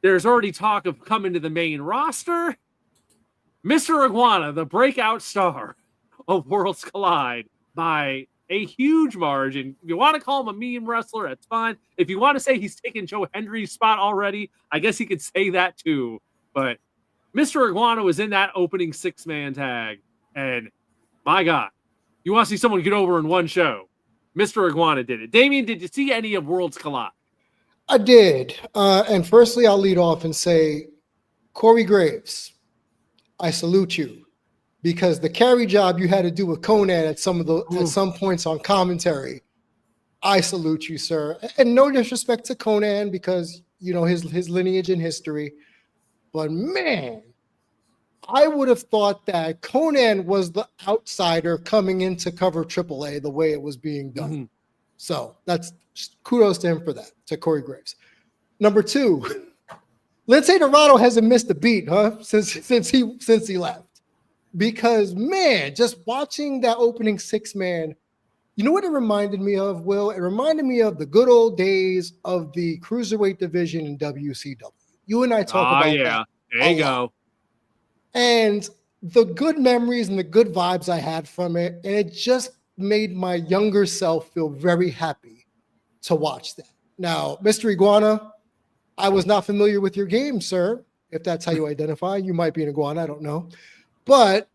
There's already talk of coming to the main roster. Mr. Iguana, the breakout star of Worlds Collide, by a huge margin. If you want to call him a meme wrestler, that's fine. If you want to say he's taken Joe Hendry's spot already, I guess he could say that too. But Mr. Iguana was in that opening 6-man tag. And my God, you want to see someone get over in one show? Mr. Iguana did it. Damian, did you see any of Worlds Collide? I did. And firstly, I'll lead off and say, Corey Graves, I salute you. Because the carry job you had to do with Conan at some points on commentary, I salute you, sir. And no disrespect to Conan, because his lineage and history. But man, I would have thought that Conan was the outsider coming in to cover AAA the way it was being done. Mm-hmm. So that's kudos to him for that, to Corey Graves. Number 2, Lince Dorado hasn't missed a beat, since he left. Because man, just watching that opening 6-man, you know what it reminded me of, Will? It reminded me of the good old days of the cruiserweight division in WCW. You and I talk about that. There you go. And the good memories and the good vibes I had from it, and it just made my younger self feel very happy to watch that. Now, Mr. Iguana, I was not familiar with your game, sir. If that's how you identify, you might be an iguana, I don't know. But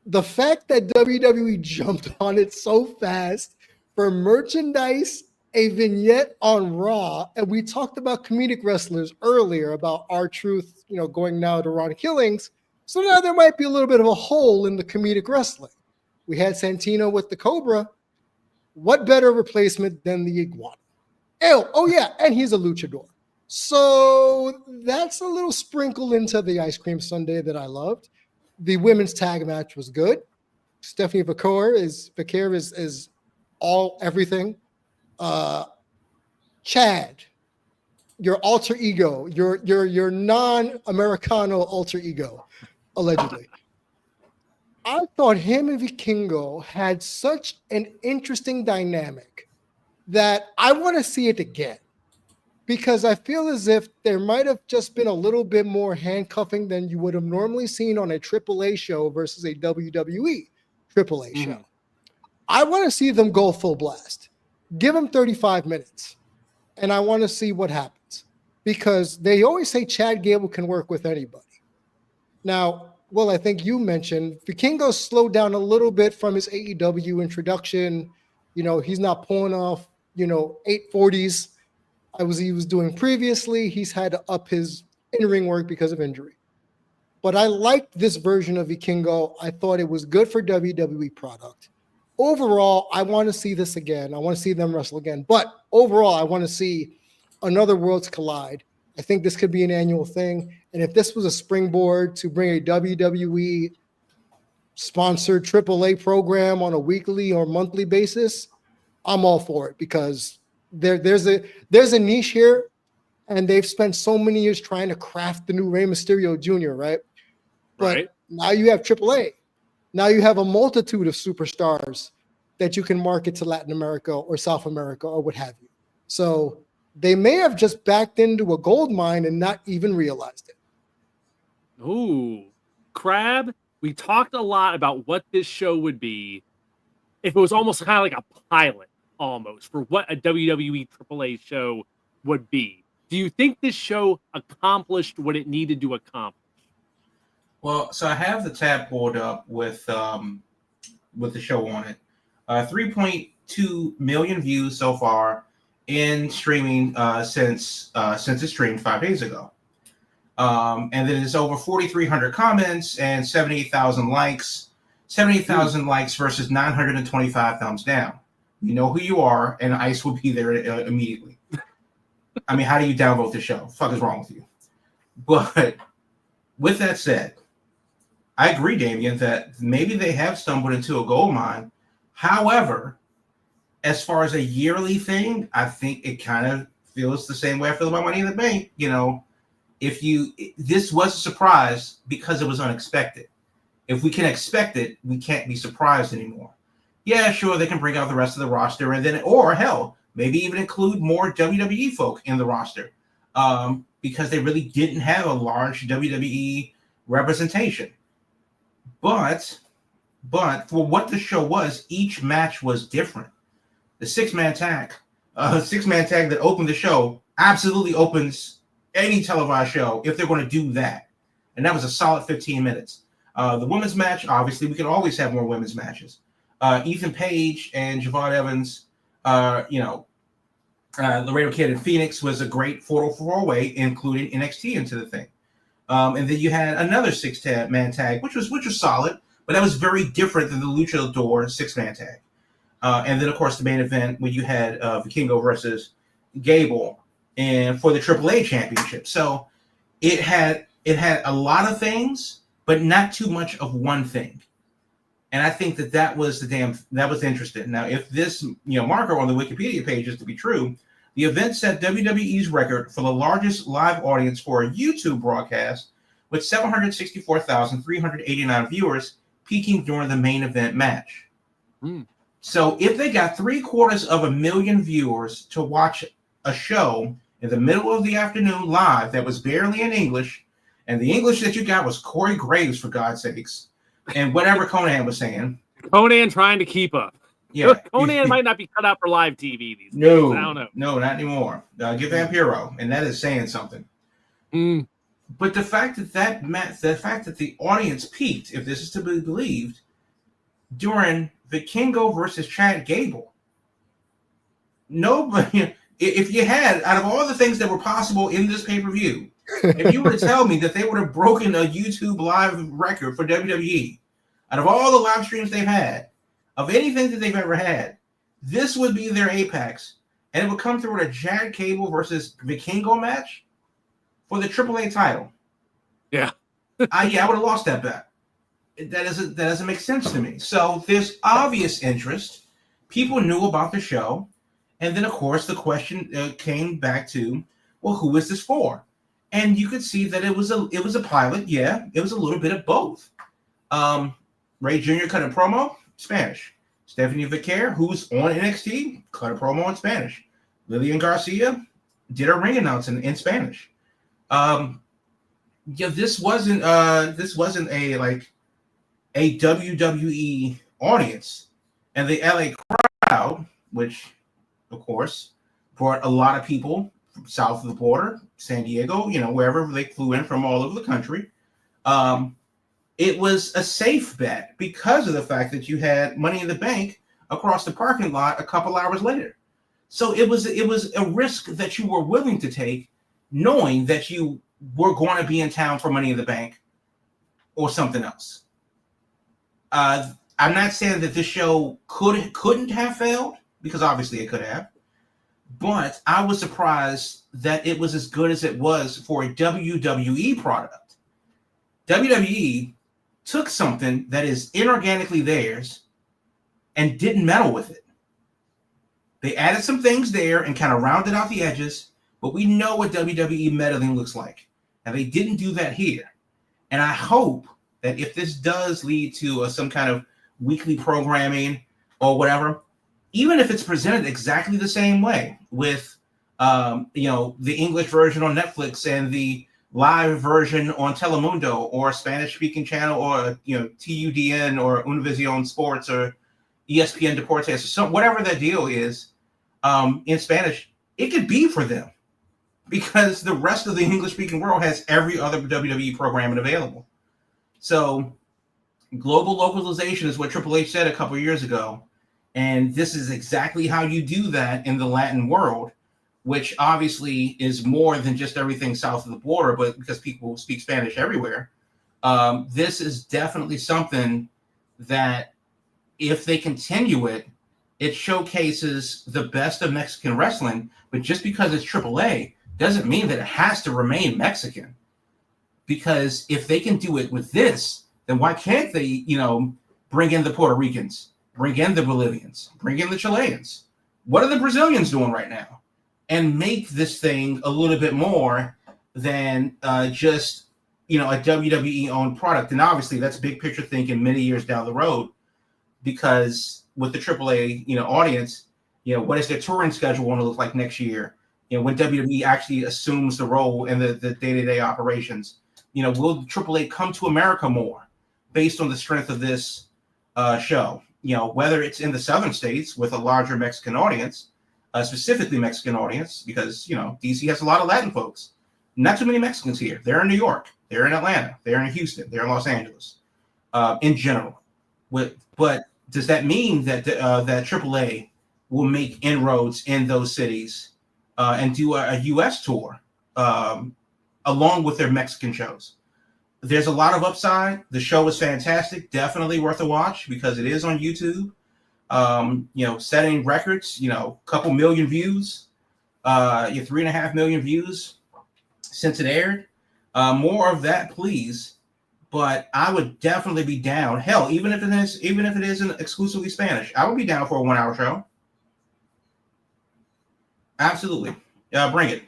the fact that WWE jumped on it so fast for merchandise, a vignette on Raw, and we talked about comedic wrestlers earlier about R-Truth, going now to Ron Killings. So now there might be a little bit of a hole in the comedic wrestling. We had Santino with the Cobra. What better replacement than the Iguana? Oh yeah, and he's a luchador. So that's a little sprinkle into the ice cream sundae that I loved. The women's tag match was good. Stephanie Vaquer is everything. Chad, your alter ego, your non-Americano alter ego, allegedly. I thought him and Vikingo had such an interesting dynamic that I want to see it again, because I feel as if there might have just been a little bit more handcuffing than you would have normally seen on a AAA show versus a WWE AAA show. I want to see them go full blast. Give them 35 minutes, and I want to see what happens, because they always say Chad Gable can work with anybody. Now, well, I think you mentioned Vikingo slowed down a little bit from his AEW introduction. He's not pulling off, 840s he was doing previously. He's had to up his in-ring work because of injury. But I liked this version of Vikingo. I thought it was good for WWE product. Overall, I want to see this again. I want to see them wrestle again. But overall, I want to see another Worlds Collide. I think this could be an annual thing. And if this was a springboard to bring a WWE sponsored AAA program on a weekly or monthly basis, I'm all for it, because there's a niche here, and they've spent so many years trying to craft the new Rey Mysterio Jr., right? But now you have AAA. Now you have a multitude of superstars that you can market to Latin America or South America or what have you. So they may have just backed into a gold mine and not even realized it. Ooh, Crab, we talked a lot about what this show would be if it was almost kind of like a pilot, almost, for what a WWE AAA show would be. Do you think this show accomplished what it needed to accomplish? Well, so I have the tab pulled up with the show on it. 3.2 million views so far in streaming since it streamed 5 days ago. And then it's over 4,300 comments and 78,000 likes. 78,000 likes versus 925 thumbs down. You know who you are, and ICE will be there immediately. I mean, how do you downvote the show? What the fuck is wrong with you? But with that said, I agree, Damian, that maybe they have stumbled into a gold mine. However, as far as a yearly thing, I think it kind of feels the same way I feel about Money in the Bank. This was a surprise because it was unexpected. If we can expect it, we can't be surprised anymore. Yeah, sure, they can bring out the rest of the roster, and then, or hell, maybe even include more WWE folk in the roster, because they really didn't have a large WWE representation. But for what the show was, each match was different. The six-man tag that opened the show absolutely opens any televised show if they're going to do that. And that was a solid 15 minutes. The women's match, obviously, we can always have more women's matches. Ethan Page and Javon Evans, Laredo Kid and Phoenix was a great 404-way, including NXT into the thing. And then you had another six-man tag, which was solid, but that was very different than the Luchador six-man tag. And then, of course, the main event when you had Vikingo versus Gable and for the AAA championship. So it had a lot of things, but not too much of one thing. And I think that was interesting. Now, if this marker on the Wikipedia page is to be true, the event set WWE's record for the largest live audience for a YouTube broadcast, with 764,389 viewers peaking during the main event match. So if they got 750,000 viewers to watch a show in the middle of the afternoon live that was barely in English, and the English that you got was Corey Graves, for God's sakes, and whatever Conan was saying. Conan trying to keep up. Yeah, Conan might not be cut out for live TV these days. No, I don't know. No, not anymore. Give Vampiro, and that is saying something. But the fact that the audience peaked, if this is to be believed, during Vikingo versus Chad Gable. Nobody, if you had, out of all the things that were possible in this pay-per-view, if you were to tell me that they would have broken a YouTube live record for WWE, out of all the live streams they've had, of anything that they've ever had, this would be their apex, and it would come through with a Chad Gable versus Vikingo match for the AAA title. Yeah. I would have lost that bet. That doesn't make sense to me. So there's obvious interest. People knew about the show, and then of course the question came back to, well, who is this for? And you could see that it was a pilot. Yeah, it was a little bit of both. Ray Jr. cut a promo, Spanish. Stephanie Vicaire, who's on NXT, cut a promo in Spanish. Lillian Garcia did a ring announcement in Spanish. This wasn't a WWE audience, and the LA crowd, which of course brought a lot of people from south of the border, San Diego, wherever they flew in from all over the country. It was a safe bet because of the fact that you had Money in the Bank across the parking lot a couple hours later. So it was a risk that you were willing to take, knowing that you were going to be in town for Money in the Bank or something else. I'm not saying that this show couldn't have failed, because obviously it could have, but I was surprised that it was as good as it was for a WWE product. WWE took something that is inorganically theirs and didn't meddle with it. They added some things there and kind of rounded out the edges, but we know what WWE meddling looks like, and they didn't do that here. And I hope that if this does lead to some kind of weekly programming or whatever, even if it's presented exactly the same way with, the English version on Netflix and the live version on Telemundo or Spanish-speaking channel or, TUDN or Univision Sports or ESPN Deportes or whatever that deal is in Spanish, it could be for them because the rest of the English-speaking world has every other WWE programming available. So global localization is what Triple H said a couple of years ago. And this is exactly how you do that in the Latin world, which obviously is more than just everything south of the border, but because people speak Spanish everywhere. This is definitely something that if they continue it, it showcases the best of Mexican wrestling. But just because it's AAA doesn't mean that it has to remain Mexican. Because if they can do it with this, then why can't they, bring in the Puerto Ricans, bring in the Bolivians, bring in the Chileans? What are the Brazilians doing right now? And make this thing a little bit more than just, a WWE-owned product. And obviously that's big picture thinking many years down the road, because with the AAA, audience, what is their touring schedule going to look like next year? When WWE actually assumes the role in the day-to-day operations, will AAA come to America more based on the strength of this show? Whether it's in the southern states with a larger Mexican audience, specifically Mexican audience, because, DC has a lot of Latin folks. Not too many Mexicans here. They're in New York. They're in Atlanta. They're in Houston. They're in Los Angeles in general. But does that mean that that AAA will make inroads in those cities and do a U.S. tour along with their Mexican shows? There's a lot of upside. The show is fantastic. Definitely worth a watch because it is on YouTube. Setting records, couple million views. Your 3.5 million views since it aired. More of that, please. But I would definitely be down. Hell, even if it isn't exclusively Spanish, I would be down for a 1-hour show. Absolutely. Bring it.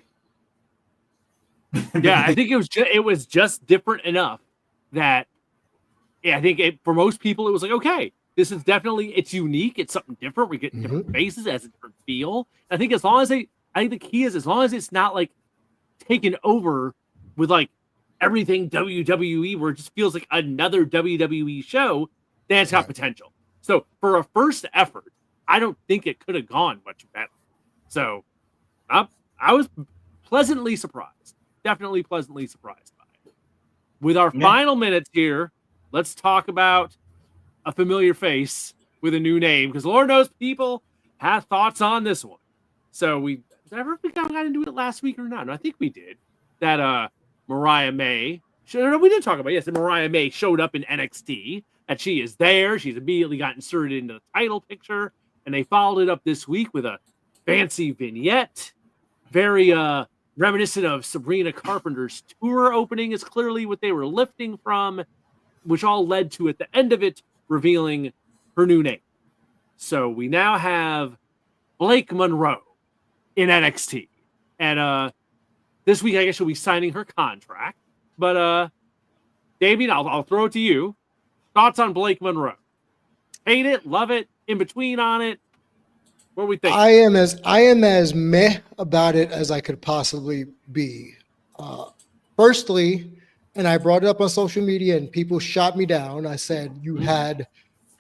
Yeah, I think it was just different enough that I think for most people it was like, okay, this is definitely, it's unique, it's something different. We're getting different faces, it has a different feel. I think as long as I think the key is as long as it's not like taken over with like everything WWE, where it just feels like another WWE show, then it's got potential. So for a first effort, I don't think it could have gone much better. So I was pleasantly surprised. Definitely pleasantly surprised by it. With our final minutes here, let's talk about a familiar face with a new name, because Lord knows people have thoughts on this one. So did I ever think I got into it last week or not? No, I think we did. That Mariah May. No, we did talk about it. Yes, that Mariah May showed up in NXT. That she is there. She's immediately got inserted into the title picture, and they followed it up this week with a fancy vignette. Very reminiscent of Sabrina Carpenter's tour opening is clearly what they were lifting from, which all led to, at the end of it, revealing her new name. So we now have Blake Monroe in NXT. And this week, I guess she'll be signing her contract. But Damien, I'll throw it to you. Thoughts on Blake Monroe? Hate it, love it, in between on it? What do we think? I am as meh about it as I could possibly be. Firstly, and I brought it up on social media and people shot me down. I said, you had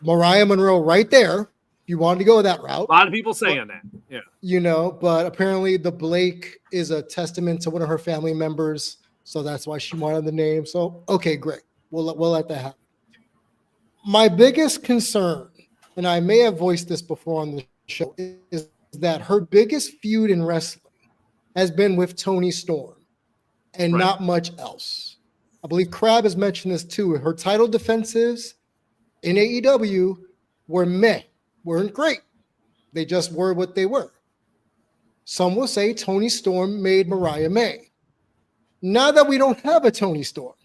Mariah Monroe right there. You wanted to go that route. A lot of people saying that. Yeah. But apparently the Blake is a testament to one of her family members. So that's why she wanted the name. So, okay, great. We'll let that happen. My biggest concern, and I may have voiced this before on the show, is that her biggest feud in wrestling has been with Toni Storm and not much else. I believe Crab has mentioned this too. Her title defenses in AEW weren't great. They just were what they were. Some will say Toni Storm made Mariah May. Now that we don't have a Toni Storm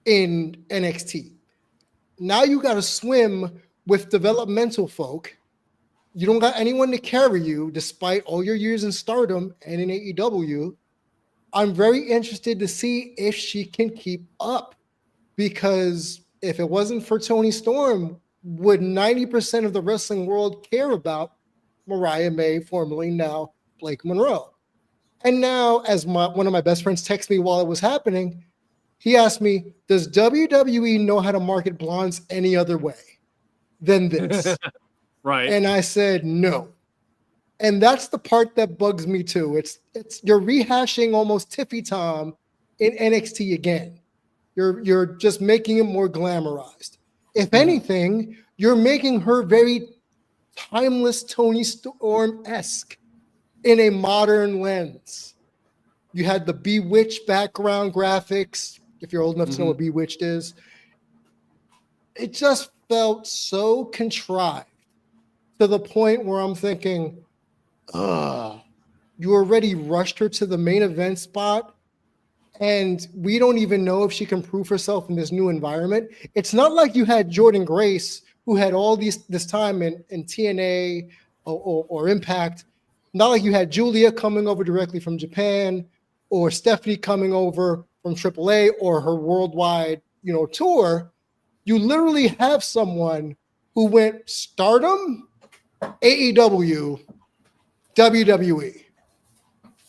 in NXT, now you got to swim with developmental folk. You don't got anyone to carry you despite all your years in Stardom and in AEW. I'm very interested to see if she can keep up, because if it wasn't for Toni Storm, would 90% of the wrestling world care about Mariah May, formerly now Blake Monroe? And now, as one of my best friends texted me while it was happening, he asked me, does WWE know how to market blondes any other way than this? Right. And I said, no. And that's the part that bugs me too. It's you're rehashing almost Tiffy Tom in NXT again. You're just making it more glamorized. If anything, you're making her very timeless Toni Storm-esque in a modern lens. You had the Bewitched background graphics, if you're old enough to know what Bewitched is. It just felt so contrived to the point where I'm thinking, you already rushed her to the main event spot, and we don't even know if she can prove herself in this new environment. It's not like you had Jordan Grace, who had all this time in TNA or Impact. Not like you had Julia coming over directly from Japan, or Stephanie coming over from AAA, or her worldwide, tour. You literally have someone who went Stardom, AEW, WWE.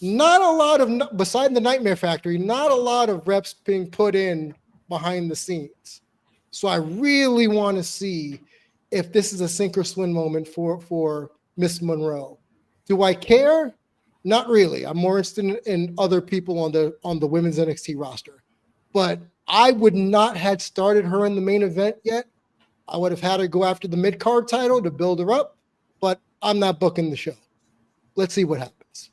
Not a lot of, beside the Nightmare Factory, not a lot of reps being put in behind the scenes. So I really want to see if this is a sink or swim moment for Miss Monroe. Do I care? Not really. I'm more interested in other people on the women's NXT roster. But I would not have started her in the main event yet. I would have had her go after the mid-card title to build her up, but I'm not booking the show. Let's see what happens.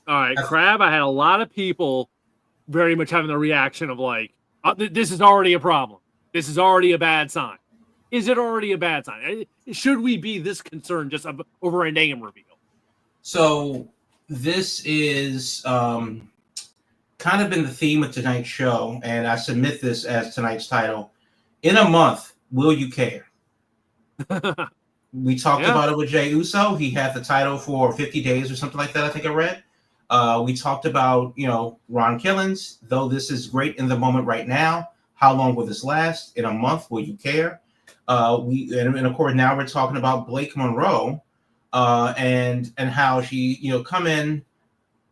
All right, Crab, I had a lot of people very much having the reaction of like, this is already a problem. This is already a bad sign. Is it already a bad sign? Should we be this concerned just over a name reveal? So this is kind of been the theme of tonight's show, and I submit this as tonight's title. In a month, will you care? We talked about it with Jey Uso. He had the title for 50 days or something like that, I think I read. We talked about, Ron Killings. Though this is great in the moment right now, how long will this last? In a month, will you care? And of course, now we're talking about Blake Monroe and how she, come in.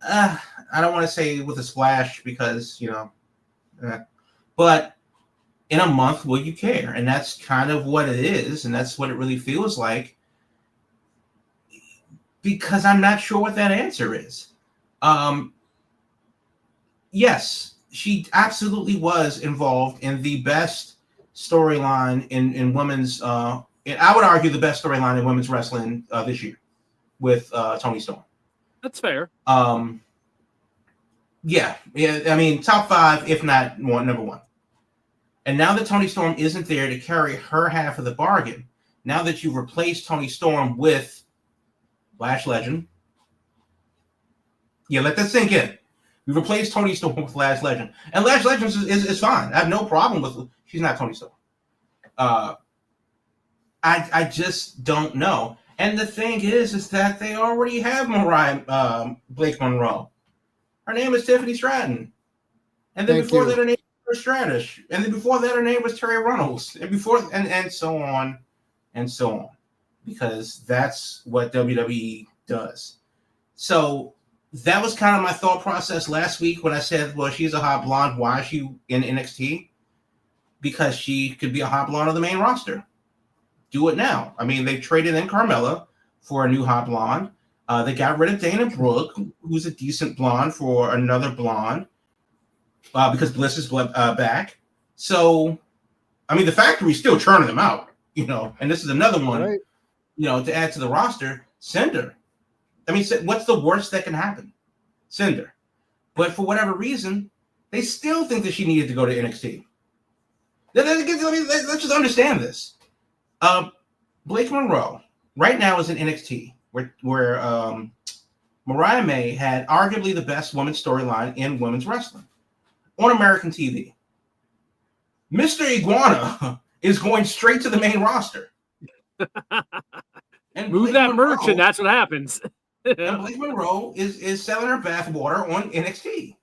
I don't want to say with a splash because, but in a month, will you care? And that's kind of what it is. And that's what it really feels like, because I'm not sure what that answer is. Yes, she absolutely was involved in the best storyline in women's, I would argue the best storyline in women's wrestling this year with Toni Storm. That's fair. Yeah. I mean, top 5, if not number 1. And now that Toni Storm isn't there to carry her half of the bargain, now that you've replaced Toni Storm with Lash Legend, let that sink in. You replaced Toni Storm with Lash Legend, and Lash Legend is fine. I have no problem with. She's not Toni Storm. I just don't know. And the thing is that they already have Blake Monroe. Her name is Tiffany Stratton, and then before that, her name was Stradish, and then before that, her name was Terry Runnels, and before and so on, and so on, because that's what WWE does. So that was kind of my thought process last week when I said, well, she's a hot blonde. Why is she in NXT? Because she could be a hot blonde on the main roster. Do it now. I mean, they traded in Carmella for a new hot blonde. They got rid of Dana Brooke, who's a decent blonde, for another blonde because Bliss is back. So, I mean, the factory's still churning them out, and this is another one, right, to add to the roster. Send her. I mean, what's the worst that can happen? Send her. But for whatever reason, they still think that she needed to go to NXT. Let's just understand this. Blake Monroe right now is in NXT, where Mariah May had arguably the best women's storyline in women's wrestling on American TV. Mr. Iguana is going straight to the main roster. And move that merch, and that's what happens. And Blake Monroe is selling her bathwater on NXT.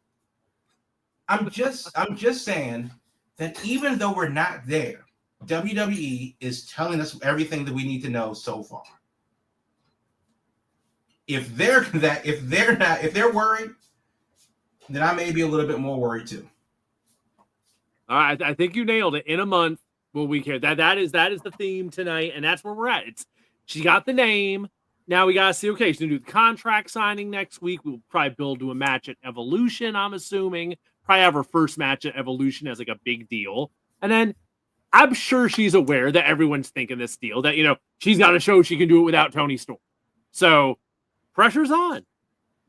I'm just saying that even though we're not there, WWE is telling us everything that we need to know so far. If they're worried, then I may be a little bit more worried too. All right, I think you nailed it. In a month, will we care? That is the theme tonight, and that's where we're at. She got the name. Now we gotta see. Okay, she's gonna do the contract signing next week. We'll probably build to a match at Evolution. I'm assuming probably have her first match at Evolution as like a big deal, and then I'm sure she's aware that everyone's thinking this deal that she's got to show she can do it without Toni Storm. So pressure's on.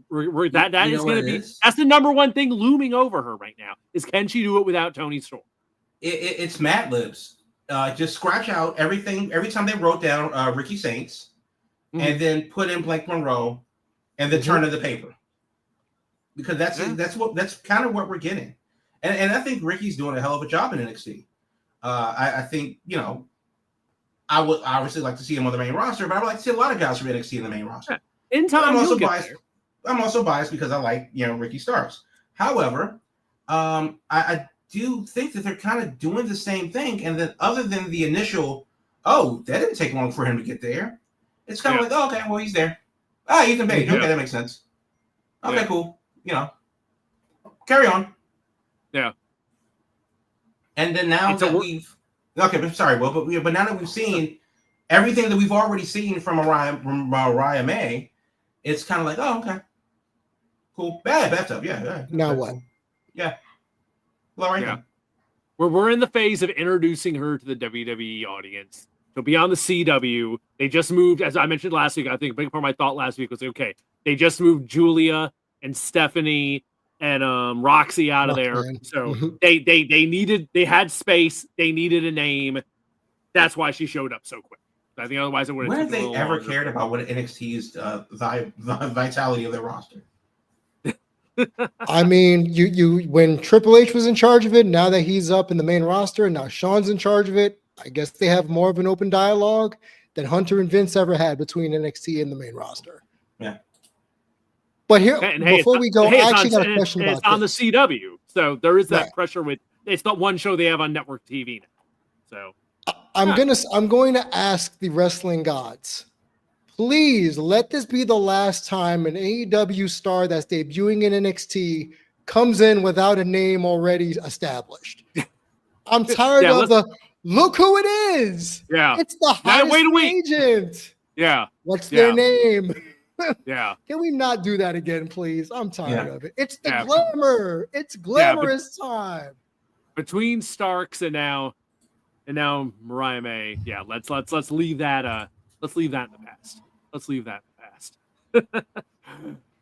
That is going to be that's the number one thing looming over her right now is can she do it without Toni Storm? It's Mad Libs. Just scratch out everything every time they wrote down Ricky Saints. Mm-hmm. And then put in Blake Monroe, and then turn to the paper, because that's kind of what we're getting, and I think Ricky's doing a hell of a job in NXT. I think I would obviously like to see him on the main roster, but I would like to see a lot of guys from NXT in the main roster. Yeah. In time, I'm also biased because I like Ricky Starks. However, I do think that they're kind of doing the same thing, and then other than the initial, that didn't take long for him to get there. It's kind of like, okay, well, he's there. Ethan Page. Okay, that makes sense. Okay, cool. Carry on. Yeah. And then now but now that we've seen everything that we've already seen from Mariah May, it's kind of like, okay, cool. Bathtub, yeah. Now what? Yeah. Well, right now. We're in the phase of introducing her to the WWE audience. She'll be on the CW. They just moved, as I mentioned last week. I think a big part of my thought last week was, okay, they just moved Julia and Stephanie and Roxy out of there. So they had space. They needed a name. That's why she showed up so quick. I think otherwise it would When have have they ever cared about what NXT's vitality of their roster? I mean, you when Triple H was in charge of it, now that he's up in the main roster and now Sean's in charge of it, I guess they have more of an open dialogue than Hunter and Vince ever had between NXT and the main roster. Yeah. But here, and before we go, I actually got a question about it's on the this. CW, so there is that Right. pressure with it's not one show they have on network TV now. So I'm going to ask the wrestling gods, please let this be the last time an AEW star that's debuting in NXT comes in without a name already established. I'm tired of the look who it is. Yeah. It's the hottest wait a week. agent. Yeah. What's their name? Yeah. Can we not do that again, please? I'm tired of it. It's the Yeah. glamour. It's glamorous time. Between Starks and now Mariah May. Yeah, let's leave that let's leave that in the past. Let's leave that in the past.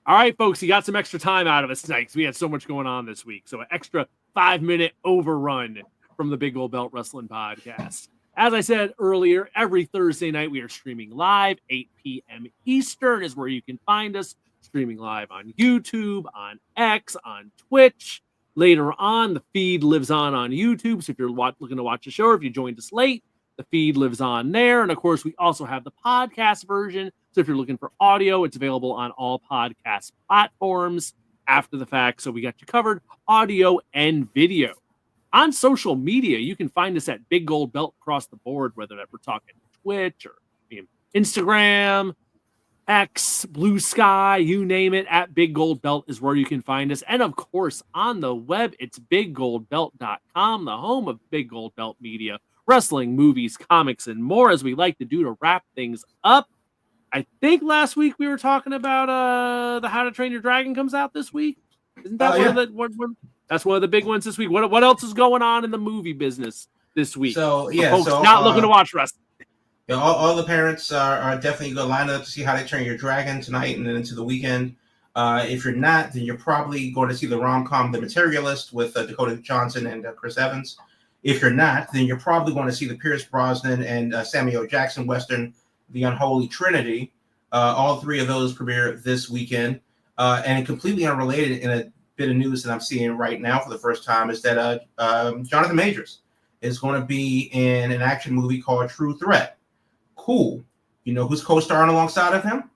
All right, folks, you got some extra time out of us tonight because we had so much going on this week. So an extra 5-minute overrun from the Big Gold Belt Wrestling Podcast. As I said earlier, every Thursday night we are streaming live. 8 p.m. Eastern is where you can find us. Streaming live on YouTube, on X, on Twitch. Later on, the feed lives on YouTube. So if you're looking to watch the show, or if you joined us late, the feed lives on there. And of course, we also have the podcast version. So if you're looking for audio, it's available on all podcast platforms after the fact. So we got you covered, audio and video. On social media, you can find us at Big Gold Belt across the board, whether that we're talking Twitch or Instagram, X, Blue Sky, you name it, at Big Gold Belt is where you can find us. And of course, on the web, it's biggoldbelt.com, the home of Big Gold Belt Media, wrestling, movies, comics, and more, as we like to do to wrap things up. I think last week we were talking about the How to Train Your Dragon comes out this week. Isn't that that's one of the big ones this week? What else is going on in the movie business this week? So folks not looking to watch wrestling. You know, all the parents are definitely going to line up to see How to Train Your Dragon tonight and then into the weekend. If you're not, then you're probably going to see the rom-com The Materialist with Dakota Johnson and Chris Evans. If you're not, then you're probably going to see the Pierce Brosnan and Samuel Jackson Western, The Unholy Trinity. All three of those premiere this weekend. And completely unrelated, in a bit of news that I'm seeing right now for the first time, is that Jonathan Majors is going to be in an action movie called True Threat. Cool. You know who's co-starring alongside of him?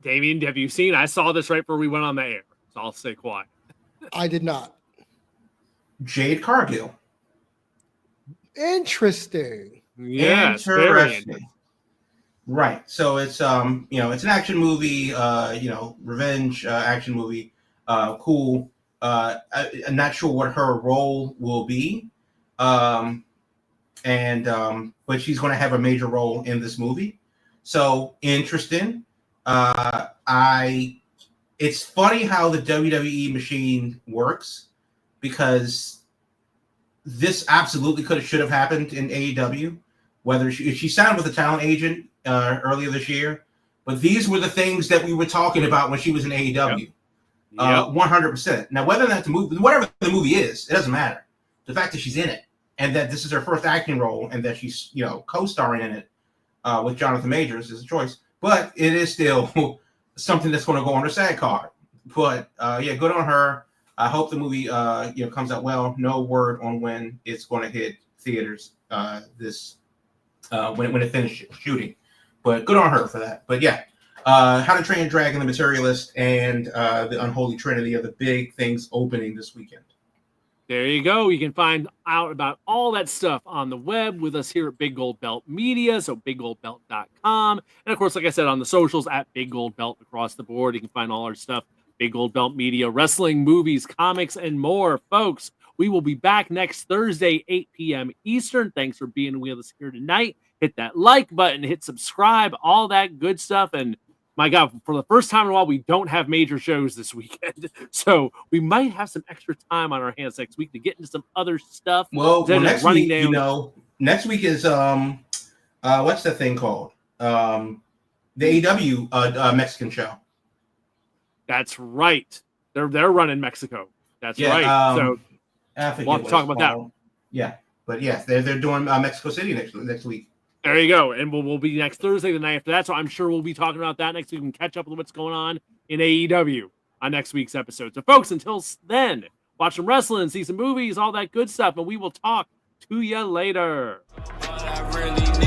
Damien, have you seen? I saw this right before we went on the air, so I'll stay quiet. I did not. Jade Cargill. Yes, Interesting. very interesting. Right. So it's it's an action movie, revenge action movie. Cool. I'm not sure what her role will be. But she's going to have a major role in this movie. So interesting. It's funny how the WWE machine works, because this absolutely should have happened in AEW. Whether she signed with a talent agent earlier this year, but these were the things that we were talking about when she was in AEW. 100%. Now, whether or not whatever the movie is, it doesn't matter. The fact that she's in it, and that this is her first acting role, and that she's co-starring in it with Jonathan Majors is a choice. But it is still something that's going to go on her SAG card. But good on her. I hope the movie comes out well. No word on when it's going to hit theaters when it finishes shooting. But good on her for that. But How to Train Your Dragon, The Materialist, and The Unholy Trinity are the big things opening this weekend. There you go. You can find out about all that stuff on the web with us here at Big Gold Belt Media, so biggoldbelt.com. And of course, like I said, on the socials at Big Gold Belt across the board. You can find all our stuff, Big Gold Belt Media, wrestling, movies, comics, and more. Folks, we will be back next Thursday, 8 p.m. Eastern. Thanks for being with us here tonight. Hit that like button, hit subscribe, all that good stuff. And my God, for the first time in a while, we don't have major shows this weekend. So we might have some extra time on our hands next week to get into some other stuff. Well next week, next week is what's the thing called? The AEW Mexican show. That's right. They're running Mexico. That's right. So we'll have to talk about that. Yeah. But yes, they're doing Mexico City next week. There you go. And we'll be next Thursday, the night after that. So I'm sure we'll be talking about that next week and catch up with what's going on in AEW on next week's episode. So, folks, until then, watch some wrestling, see some movies, all that good stuff, and we will talk to you later. All I really need